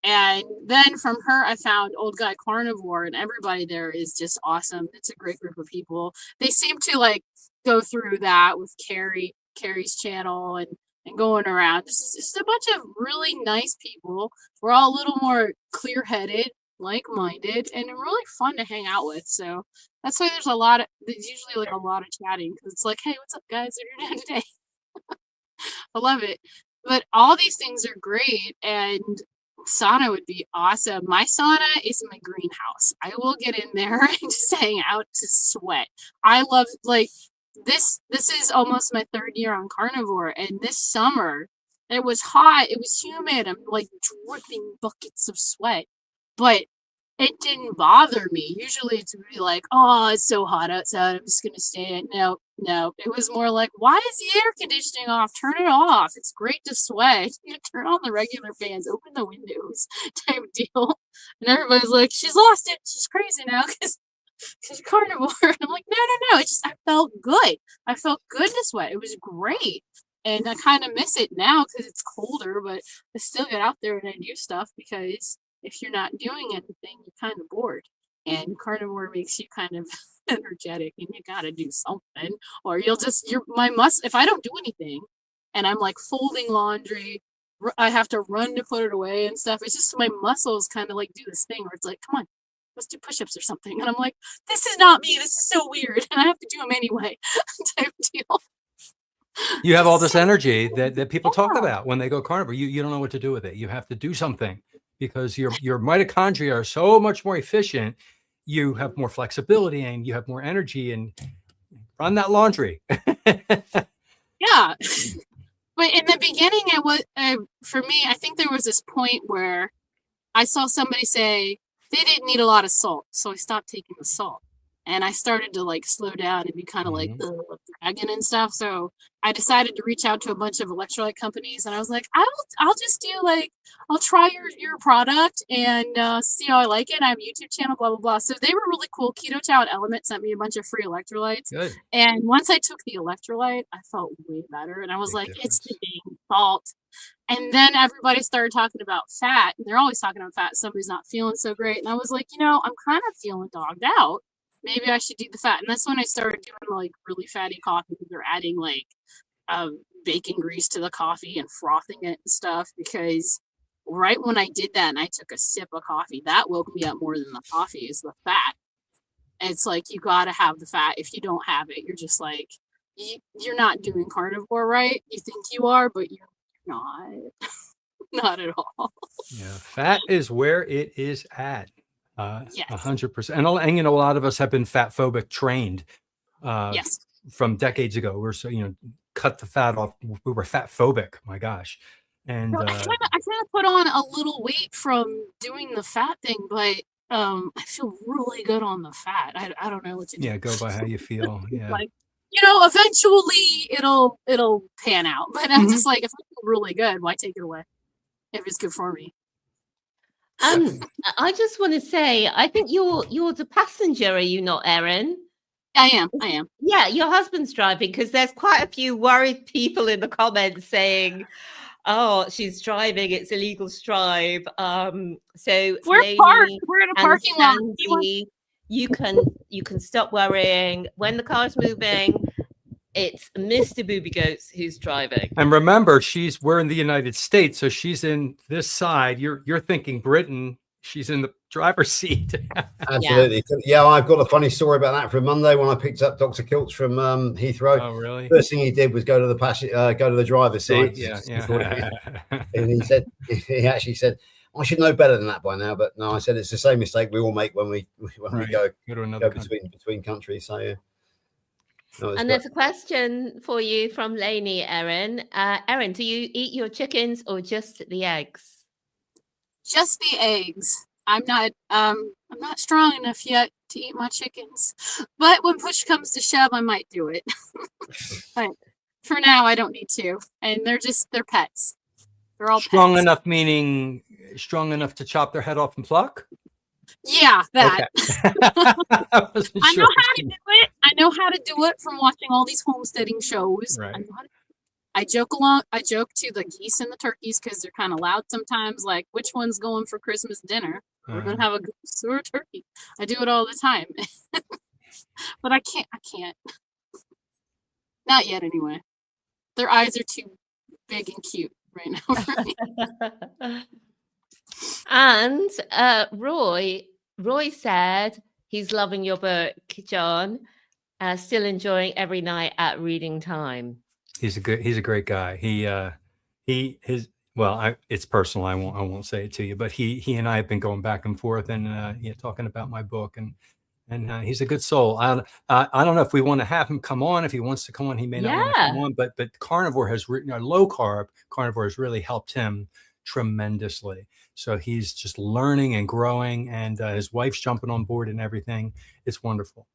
And then from her, I found Old Guy Carnivore, and everybody there is just awesome. It's a great group of people. They seem to like go through that with Carrie's channel and going around. This is a bunch of really nice people. We're all a little more clear-headed, like-minded, and really fun to hang out with. So that's why there's usually like a lot of chatting, because it's like, hey, what's up, guys? What are you doing today? I love it. But all these things are great, and sauna would be awesome. My sauna is my greenhouse. I will get in there and just hang out to sweat. I love, like, this is almost my 3rd year on Carnivore, and this summer it was hot, it was humid, I'm like dripping buckets of sweat, but it didn't bother me. Usually it's really like, oh, it's so hot outside, I'm just gonna stay in. No, it was more like, why is the air conditioning off? Turn it off. It's great to sweat. You turn on the regular fans, open the windows, type of deal. And everybody's like, she's lost it, she's crazy now because Carnivore. And I'm like, no, it's just I felt good. I felt good to sweat. It was great. And I kind of miss it now because it's colder, but I still get out there and I do stuff because if you're not doing anything, you're kind of bored. And carnivore makes you kind of energetic, and you got to do something, or you'll just if I don't do anything, and I'm like folding laundry, I have to run to put it away and stuff. It's just my muscles kind of like do this thing where it's like, come on, let's do push-ups or something. And I'm like, this is not me. This is so weird, and I have to do them anyway. Type deal. You have all this energy that people talk about when they go carnivore. You don't know what to do with it. You have to do something because your mitochondria are so much more efficient. You have more flexibility and you have more energy, and run that laundry. Yeah. But in the beginning, it was for me, I think there was this point where I saw somebody say they didn't need a lot of salt, so I stopped taking the salt. And I started to like slow down and be kind of like dragging and stuff. So I decided to reach out to a bunch of electrolyte companies, and I was like, I'll just do like, I'll try your product and see how I like it. I have a YouTube channel, blah blah blah. So they were really cool. Keto Chow and Element sent me a bunch of free electrolytes. Good. And once I took the electrolyte, I felt way better. And I was like, it's the dang salt. And then everybody started talking about fat. And they're always talking about fat. Somebody's not feeling so great. And I was like, I'm kind of feeling dogged out. Maybe I should do the fat. And that's when I started doing like really fatty coffee. They're adding like bacon grease to the coffee and frothing it and stuff, because right when I did that and I took a sip of coffee, that woke me up more than the coffee is the fat. And it's like, you got to have the fat. If you don't have it, you're just like, you're not doing carnivore right. You think you are, but you're not. Not at all. Yeah, fat is where it is at. Yes. 100%. And a lot of us have been fat phobic trained Yes. from decades ago. We're so, cut the fat off. We were fat phobic. My gosh. And I kind of put on a little weight from doing the fat thing, but I feel really good on the fat. I don't know what to do. yeah, go by how you feel. Yeah. Like, eventually it'll pan out. But I'm just like, if I feel really good, why take it away if it's good for me? I just want to say, I think you're the passenger, are you not, Erin? I am. Yeah, your husband's driving, because there's quite a few worried people in the comments saying, "Oh, she's driving; it's illegal to drive." So we're parked. We're in a parking lot. You can stop worrying. When the car's moving, it's Mr. Boobiegoats who's driving. And remember, we're in the United States, so she's in this side. You're thinking Britain. She's in the driver's seat. Absolutely. Yeah, I've got a funny story about that from Monday when I picked up Dr. Kiltz from Heathrow. Oh, really? First thing he did was go to the driver's side. Yeah. And he actually said, I should know better than that by now, but no, I said it's the same mistake we all make when we go to another between countries. So yeah. And there's a question for you from Lainey, Erin. Erin, do you eat your chickens or just the eggs? Just the eggs. I'm not strong enough yet to eat my chickens, but when push comes to shove, I might do it. But for now, I don't need to, and they're pets. They're all strong pets. enough, meaning strong enough to chop their head off and pluck. Yeah, that. Okay. I know how to do it. I know how to do it from watching all these homesteading shows. Right. I joke to the geese and the turkeys because they're kind of loud sometimes. Like, which one's going for Christmas dinner? We're gonna have a goose or a turkey. I do it all the time, but I can't. Not yet, anyway. Their eyes are too big and cute right now for me. And Roy said he's loving your book, John. Still enjoying every night at reading time. He's a great guy. It's personal. I won't say it to you, but he and I have been going back and forth and talking about my book, and he's a good soul. I don't know if we want to have him come on. If he wants to come on, he may not want to come on, but Carnivore has low carb Carnivore has really helped him tremendously. So he's just learning and growing, and his wife's jumping on board and everything. It's wonderful.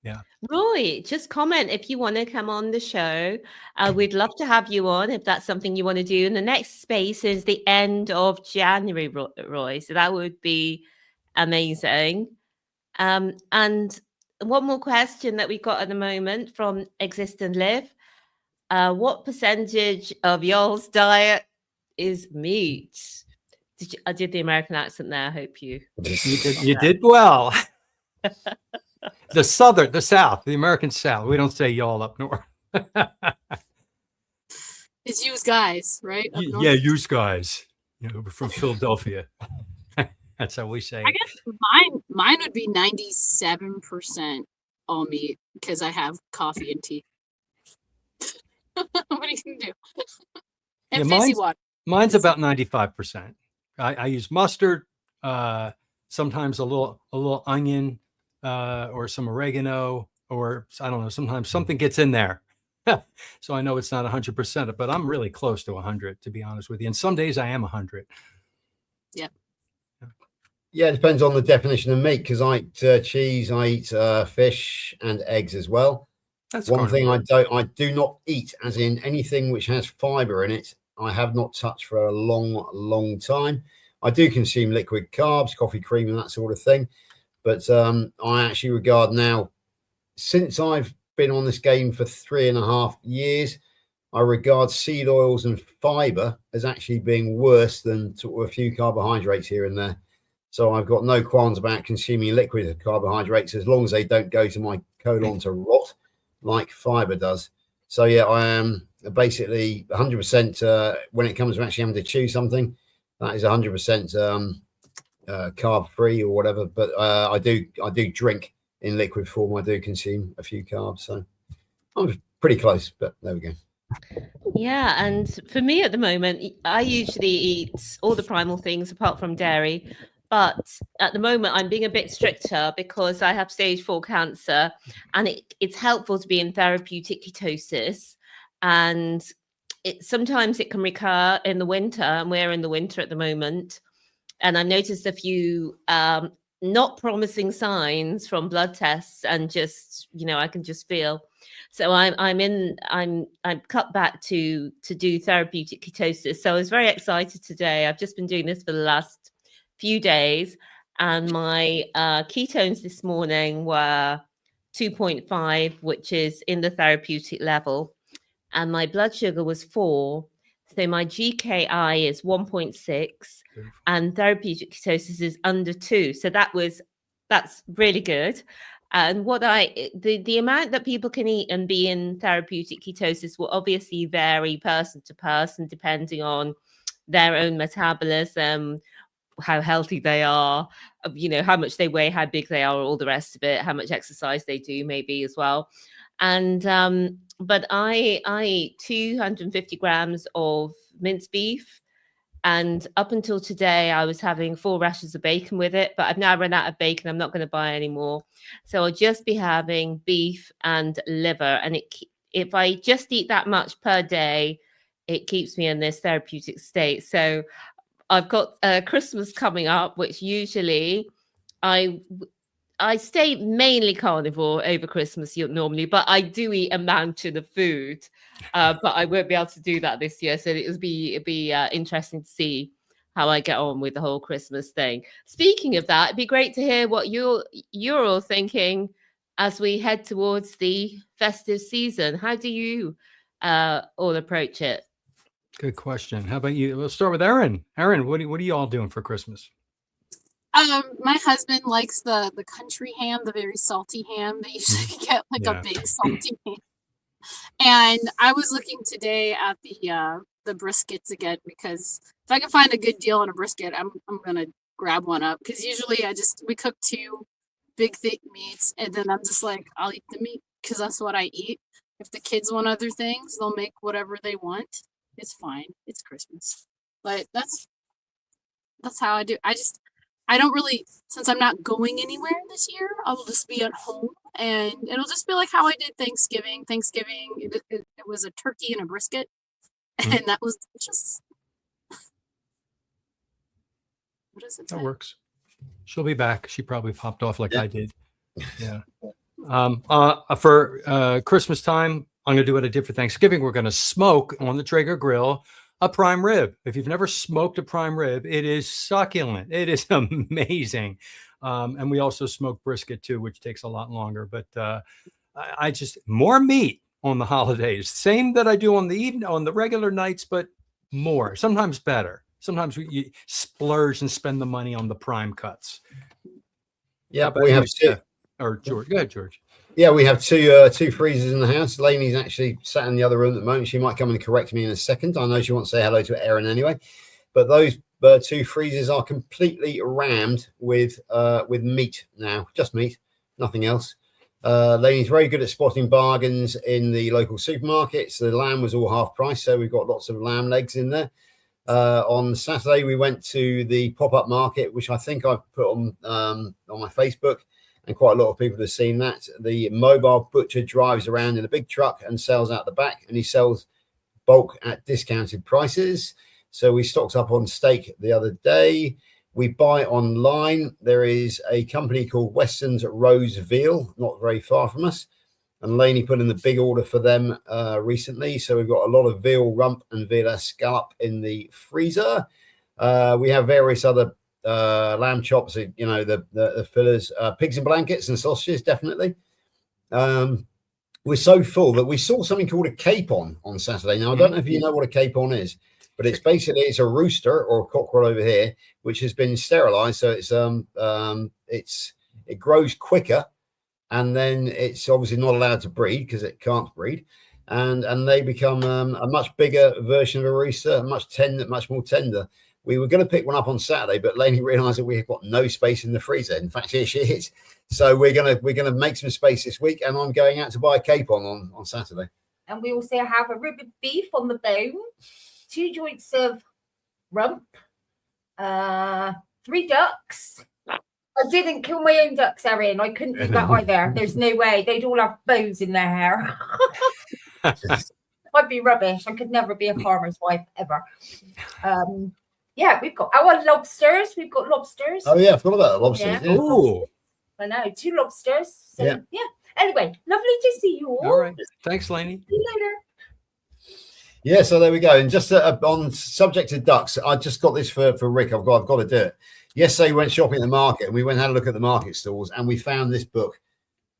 Yeah. Roy, just comment if you want to come on the show. We'd love to have you on if that's something you want to do. And the next space is the end of January, Roy. So that would be amazing. And one more question that we've got at the moment from Exist and Live. What percentage of y'all's diet is meat? I did the American accent there. I hope you. You did well. The South, the American South. We don't say y'all up north. It's yous guys, right? Up north? Yeah, yous guys. We're from Philadelphia. That's how we say I it. guess mine would be 97% all meat because I have coffee and tea. What are you gonna do? And fizzy water. Mine's about 95%. I use mustard, sometimes a little onion, or some oregano, or I don't know. Sometimes something gets in there, so I know it's not 100%. But I'm really close to 100, to be honest with you. And some days I am 100. Yep. Yeah, it depends on the definition of meat, because I eat cheese, I eat fish and eggs as well. That's one thing carnivore. I do not eat, as in anything which has fiber in it. I have not touched for a long time. I do consume liquid carbs, coffee, cream, and that sort of thing. But I actually regard now, since I've been on this game for 3.5 years, I regard seed oils and fiber as actually being worse than sort of a few carbohydrates here and there. So I've got no qualms about consuming liquid carbohydrates as long as they don't go to my colon to rot like fiber does. So yeah, I am basically 100% when it comes to actually having to chew something. That is 100% carb free or whatever. But I do drink in liquid form. I do consume a few carbs, so I'm pretty close. But there we go. Yeah, and for me at the moment, I usually eat all the primal things apart from dairy. But at the moment, I'm being a bit stricter because I have stage 4 cancer, and it's helpful to be in therapeutic ketosis. And sometimes it can recur in the winter, and we're in the winter at the moment. And I noticed a few not promising signs from blood tests, and just, I can just feel. So I'm cut back to do therapeutic ketosis. So I was very excited today. I've just been doing this for the last few days, and my ketones this morning were 2.5, which is in the therapeutic level, and my blood sugar was 4. So my GKI is 1.6, and therapeutic ketosis is under 2. So that's really good. And the amount that people can eat and be in therapeutic ketosis will obviously vary person to person, depending on their own metabolism, how healthy they are, how much they weigh, how big they are, all the rest of it, how much exercise they do maybe as well. And but I eat 250 grams of minced beef, and up until today I was having 4 rashers of bacon with it, but I've now run out of bacon. I'm not going to buy any more, so I'll just be having beef and liver. And if I just eat that much per day, it keeps me in this therapeutic state. So I've got Christmas coming up, which usually I stay mainly carnivore over Christmas normally, but I do eat a mountain of food. But I won't be able to do that this year, so it'd be interesting to see how I get on with the whole Christmas thing. Speaking of that, it'd be great to hear what you're all thinking as we head towards the festive season. How do you all approach it? Good question. How about you? We'll start with Erin. Erin, what are you all doing for Christmas? My husband likes the country ham, the very salty ham. They usually get like a big salty ham. And I was looking today at the briskets again, because if I can find a good deal on a brisket, I'm gonna grab one up. Because usually we cook 2 big thick meats, and then I'm just like, I'll eat the meat because that's what I eat. If the kids want other things, they'll make whatever they want. It's fine. It's Christmas. But that's how I do. I don't really, since I'm not going anywhere this year, I will just be at home, and it'll just be like how I did Thanksgiving. It was a turkey and a brisket, and that was delicious. What is it? That works. She'll be back. She probably popped off like I did. Yeah. For Christmas time, I'm going to do what I did for Thanksgiving. We're going to smoke on the Traeger grill a prime rib. If you've never smoked a prime rib, it is succulent. It is amazing. And we also smoke brisket too, which takes a lot longer. But I just more meat on the holidays. Same that I do on the regular nights, but more. Sometimes better. sometimes you splurge and spend the money on the prime cuts. Yeah, How about we you, have two. Steph? Or George. Go ahead, George. Yeah, we have two freezers in the house. Lainey's actually sat in the other room at the moment. She might come and correct me in a second. I know she wants to say hello to Erin anyway. But those two freezers are completely rammed with meat now, just meat, nothing else. Lainey's very good at spotting bargains in the local supermarkets. The lamb was all half price, so we've got lots of lamb legs in there. On Saturday, we went to the pop-up market, which I think I've put on my Facebook, and quite a lot of people have seen that. The mobile butcher drives around in a big truck and sells out the back, and he sells bulk at discounted prices. So we stocked up on steak the other day. We buy online. There is a company called Weston's Rose Veal, not very far from us. And Lainey put in the big order for them recently. So we've got a lot of veal rump and veal scallop in the freezer. We have various other lamb chops, you know, the fillers, pigs and blankets and sausages, definitely. We're so full that we saw something called a capon on Saturday. Now, I don't know if you know what a capon is, but it's basically, it's a rooster or a cockerel over here, which has been sterilized. So it grows quicker, and then it's obviously not allowed to breed because it can't breed. And they become a much bigger version of a rooster, much more tender. We were going to pick one up on Saturday, but Lainey realized that we have got no space in the freezer. In fact, here she is. So we're gonna make some space this week, and I'm going out to buy a capon on Saturday. And we also have a rib of beef on the bone, 2 joints of rump, 3 ducks. I didn't kill my own ducks, Erin. I couldn't do that either. There's no way. They'd all have bones in their hair. I'd be rubbish. I could never be a farmer's wife ever. Yeah, we've got our lobsters. We've got lobsters. Oh yeah, I forgot about the lobsters. Yeah. Oh, I know, 2 lobsters. So Yeah. Anyway, lovely to see you all. all right. Thanks, Lainey. See you later. Yeah, so there we go. And just on subject to ducks, I just got this for Rick. I've got to do it. Yesterday we went shopping at the market, and we went and had a look at the market stalls, and we found this book,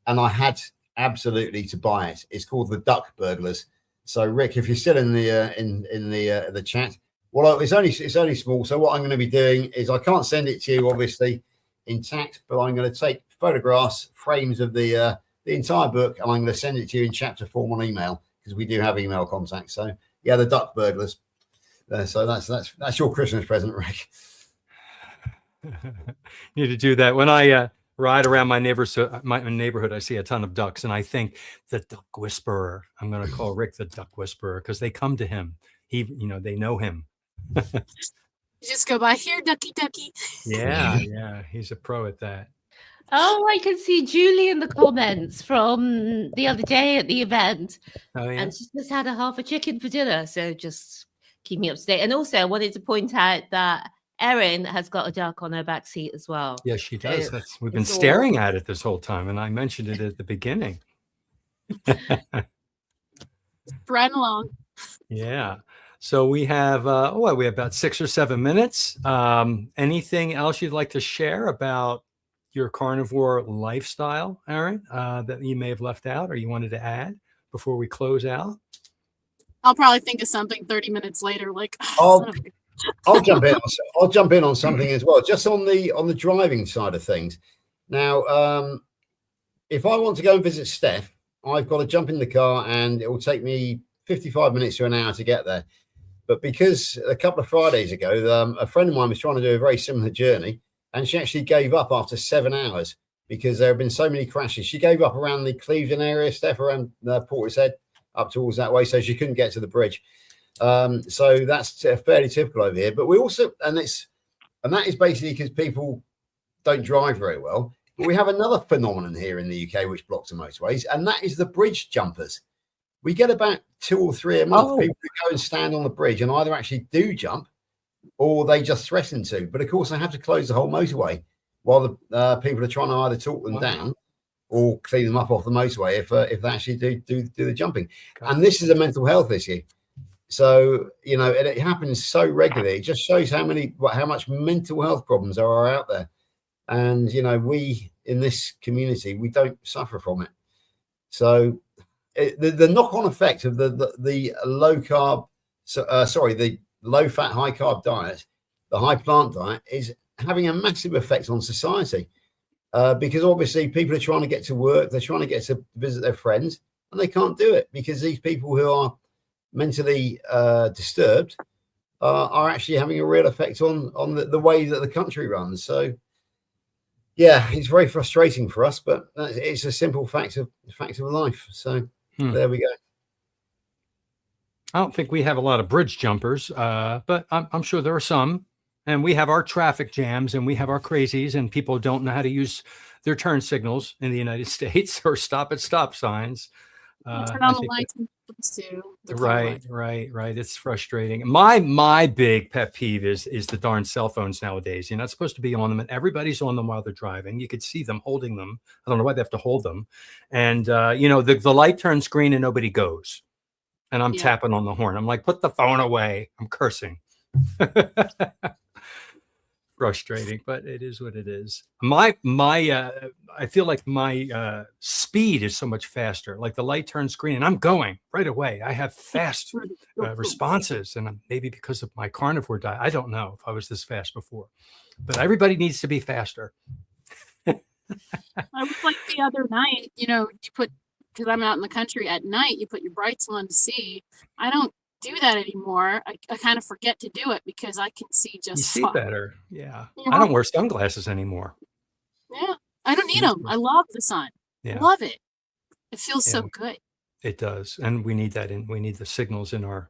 and I had absolutely to buy it. It's called The Duck Burglars. So Rick, if you're still in the chat, well, it's only small. So what I'm going to be doing is, I can't send it to you obviously intact, but I'm going to take photographs, frames of the entire book, and I'm going to send it to you in chapter form on email, because we do have email contact. So yeah, The Duck Burglars. So that's your Christmas present, Rick. Need to do that. When I ride around my neighborhood, I see a ton of ducks, and I think the duck whisperer. I'm going to call Rick the duck whisperer, because they come to him. They know him. You just go by here, ducky, ducky. Yeah, he's a pro at that. Oh, I can see Julie in the comments from the other day at the event. Oh yeah. And she just had a half a chicken for dinner. So just keep me up to date. And also I wanted to point out that Erin has got a duck on her back seat as well. Yes, she does. So We've been it's all- staring at it this whole time, and I mentioned it at the beginning. Right along. Yeah. So we have we have about 6 or 7 minutes. Anything else you'd like to share about your carnivore lifestyle, Erin, that you may have left out or you wanted to add before we close out? I'll probably think of something 30 minutes later, like, I'll jump in. I'll jump in on something as well, just on the driving side of things. Now, if I want to go and visit Steph, I've got to jump in the car, and it will take me 55 minutes to an hour to get there. But because a couple of Fridays ago, a friend of mine was trying to do a very similar journey, and she actually gave up after 7 hours because there have been so many crashes. She gave up around the Clevedon area, Steph, around Portishead, up towards that way, so she couldn't get to the bridge. So that's fairly typical over here. But we also, and that is basically because people don't drive very well. But we have another phenomenon here in the UK which blocks the motorways, and that is the bridge jumpers. We get about 2 or 3 a month. People who go and stand on the bridge and either actually do jump, or they just threaten to. But of course, they have to close the whole motorway while the people are trying to either talk them down or clean them up off the motorway if they actually do the jumping. And this is a mental health issue. So, it happens so regularly. It just shows how much mental health problems there are out there. And, we in this community, we don't suffer from it. So the knock-on effect of the low carb, the low fat, high carb diet the high plant diet is having a massive effect on society. Because obviously people are trying to get to work, they're trying to get to visit their friends, and they can't do it because these people who are mentally disturbed are actually having a real effect on the way that the country runs. So yeah, it's very frustrating for us, but it's a simple fact of life. So there we go. I don't think we have a lot of bridge jumpers, but I'm sure there are some. And we have our traffic jams and we have our crazies, and people don't know how to use their turn signals in the United States or stop at stop signs. Turn on the lights too. Right. It's frustrating. My big pet peeve is the darn cell phones nowadays. You're not supposed to be on them, and everybody's on them while they're driving. You could see them holding them. I don't know why they have to hold them. And the light turns green and nobody goes. And I'm tapping on the horn. I'm like, put the phone away. I'm cursing. Frustrating, but it is what it is. I feel like my speed is so much faster. Like the light turns green and I'm going right away. I have fast responses, and maybe because of my carnivore diet, I don't know if I was this fast before, but everybody needs to be faster. I was like the other night, you put, because I'm out in the country at night, you put your brights on to see. I don't do that anymore. I kind of forget to do it because I can see just you see fine. Better. Yeah. I don't wear sunglasses anymore. Yeah. I don't need them. I love the sun. Yeah. Love it. It feels so good. It does. And we need that we need the signals in our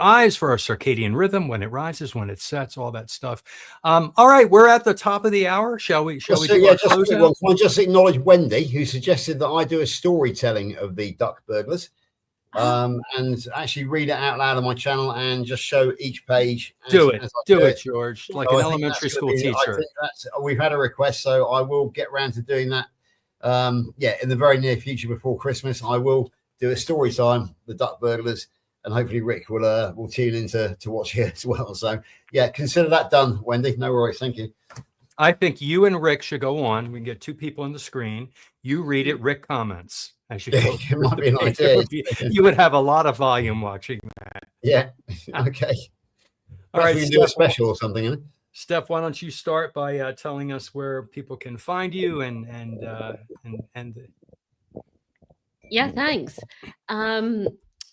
eyes for our circadian rhythm, when it rises, when it sets, all that stuff. All right, we're at the top of the hour. Shall we do our closeout? I just acknowledge Wendy, who suggested that I do a storytelling of the duck burglars. And actually read it out loud on my channel and just show each page. Do it, George, like an elementary school teacher. We've had a request, so I will get around to doing that. In the very near future before Christmas, I will do a story time, the duck burglars, and hopefully Rick will tune in to watch it as well. So yeah, consider that done, Wendy. No worries, thank you. I think you and Rick should go on. We can get two people on the screen. You read it, Rick comments. It might be an idea. You would have a lot of volume watching that. Yeah. Okay. All right. We can do a special or something. Huh? Steph, why don't you start by telling us where people can find you and Yeah, thanks.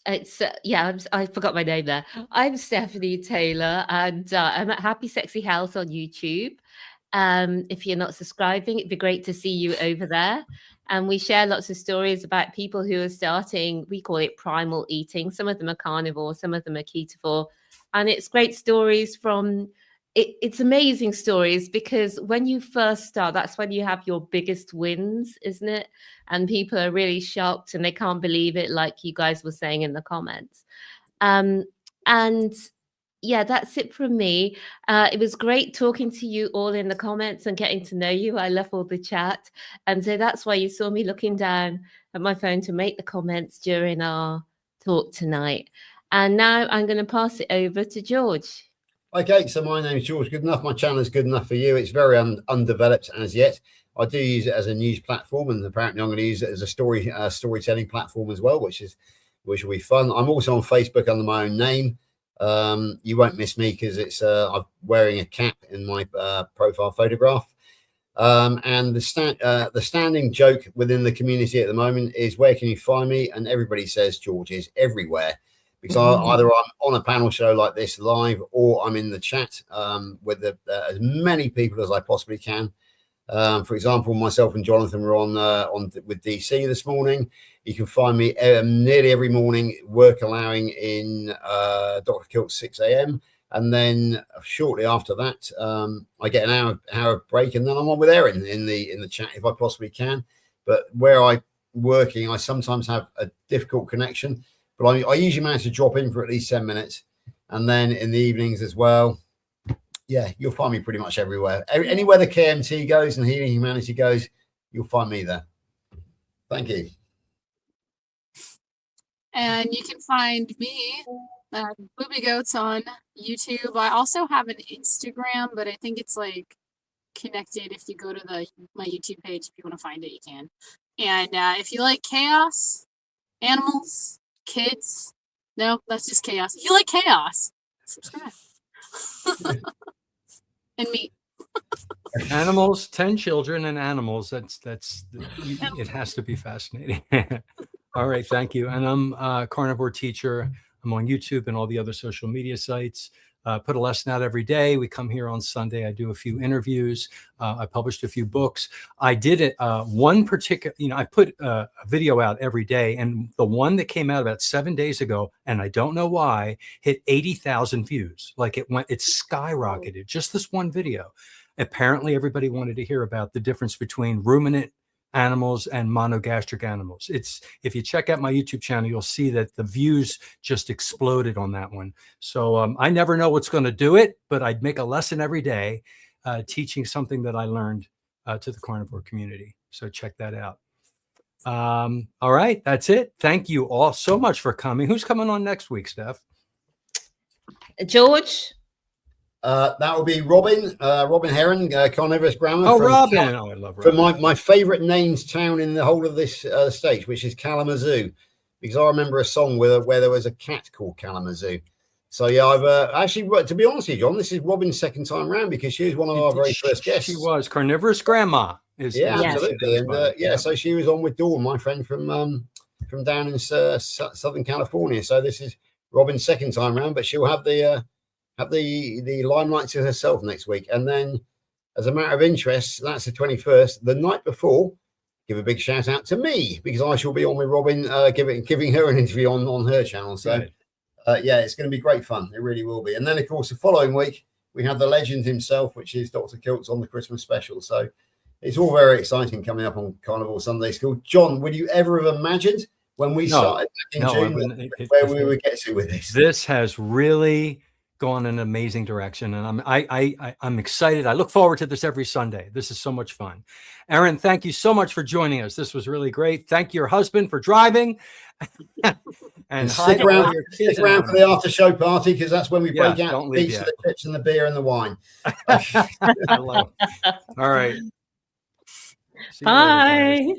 It's I forgot my name there. I'm Stephanie Taylor, and I'm at Happy Sexy Health on YouTube. If you're not subscribing, it'd be great to see you over there. And we share lots of stories about people who are starting, we call it primal eating. Some of them are carnivore, some of them are ketovore. And it's great stories from, it's amazing stories, because when you first start, that's when you have your biggest wins, isn't it? And people are really shocked and they can't believe it, like you guys were saying in the comments. And yeah, that's it from me. It was great talking to you all in the comments and getting to know you. I love all the chat. And so that's why you saw me looking down at my phone to make the comments during our talk tonight. And now I'm going to pass it over to George. Okay, so my name is George Goodenough. My channel is good enough for you. It's very undeveloped as yet. I do use it as a news platform, and apparently I'm going to use it as a storytelling platform as well, which will be fun. I'm also on Facebook under my own name. You won't miss me because it's I'm wearing a cap in my profile photograph. And the standing joke within the community at the moment is, where can you find me? And everybody says George is everywhere, because either I'm on a panel show like this live, or I'm in the chat with as many people as I possibly can. For example, myself and Jonathan were on with DC this morning. You can find me nearly every morning, work allowing, in Dr. Kilt's 6 a.m. And then shortly after that, I get an hour break, and then I'm on with Erin in the chat if I possibly can. But where I'm working, I sometimes have a difficult connection, but I usually manage to drop in for at least 10 minutes. And then in the evenings as well, yeah, you'll find me pretty much everywhere. Anywhere the KMT goes and Healing Humanity goes, you'll find me there. Thank you. And you can find me, boobiegoats, on YouTube. I also have an Instagram, but I think it's like connected. If you go to my YouTube page, if you want to find it, you can. And if you like chaos, animals, kids, no, that's just chaos. If you like chaos, subscribe. And meat. Animals, 10 children and animals. It has to be fascinating. All right. Thank you. And I'm a carnivore teacher. I'm on YouTube and all the other social media sites. Put a lesson out every day. We come here on Sunday. I do a few interviews. I published a few books. I did it one particular, I put a video out every day, and the one that came out about 7 days ago, and I don't know why, hit 80,000 views. Like it skyrocketed. Just this one video. Apparently, everybody wanted to hear about the difference between ruminant animals and monogastric animals. If you check out my YouTube channel, you'll see that the views just exploded on that one. So I never know what's going to do it, but I'd make a lesson every day teaching something that I learned to the carnivore community. So check that out. All right, that's it. Thank you all so much for coming. Who's coming on next week, Steph? George. That will be Robin Erin, Carnivorous Grammar. Oh, Robin. Oh, I love Robin. From my favourite names town in the whole of this state, which is Kalamazoo, because I remember a song where there was a cat called Kalamazoo. So yeah, I've actually, to be honest with you, John, this is Robin's second time round because she was one of our very first guests. She was Carnivorous Grandma. Absolutely, and so she was on with Dawn, my friend from down in Southern California. So this is Robin's second time round, but she'll have the limelight to herself next week. And then, as a matter of interest, that's the 21st. The night before, give a big shout out to me because I shall be on with Robin, giving her an interview on her channel. So, it's going to be great fun. It really will be. And then, of course, the following week we have the legend himself, which is Dr. Kiltz on the Christmas special. So it's all very exciting coming up on Carnivore Sunday School. John, would you ever have imagined when we started back in June where we would get to with this? This has really gone in an amazing direction, and I'm excited. I look forward to this every Sunday. This is so much fun. Erin, thank you so much for joining us. This was really great. Thank your husband for driving. And stick around for the after show party because that's when we break out the pizza, the chips, and the beer and the wine. I love it. All right. Bye.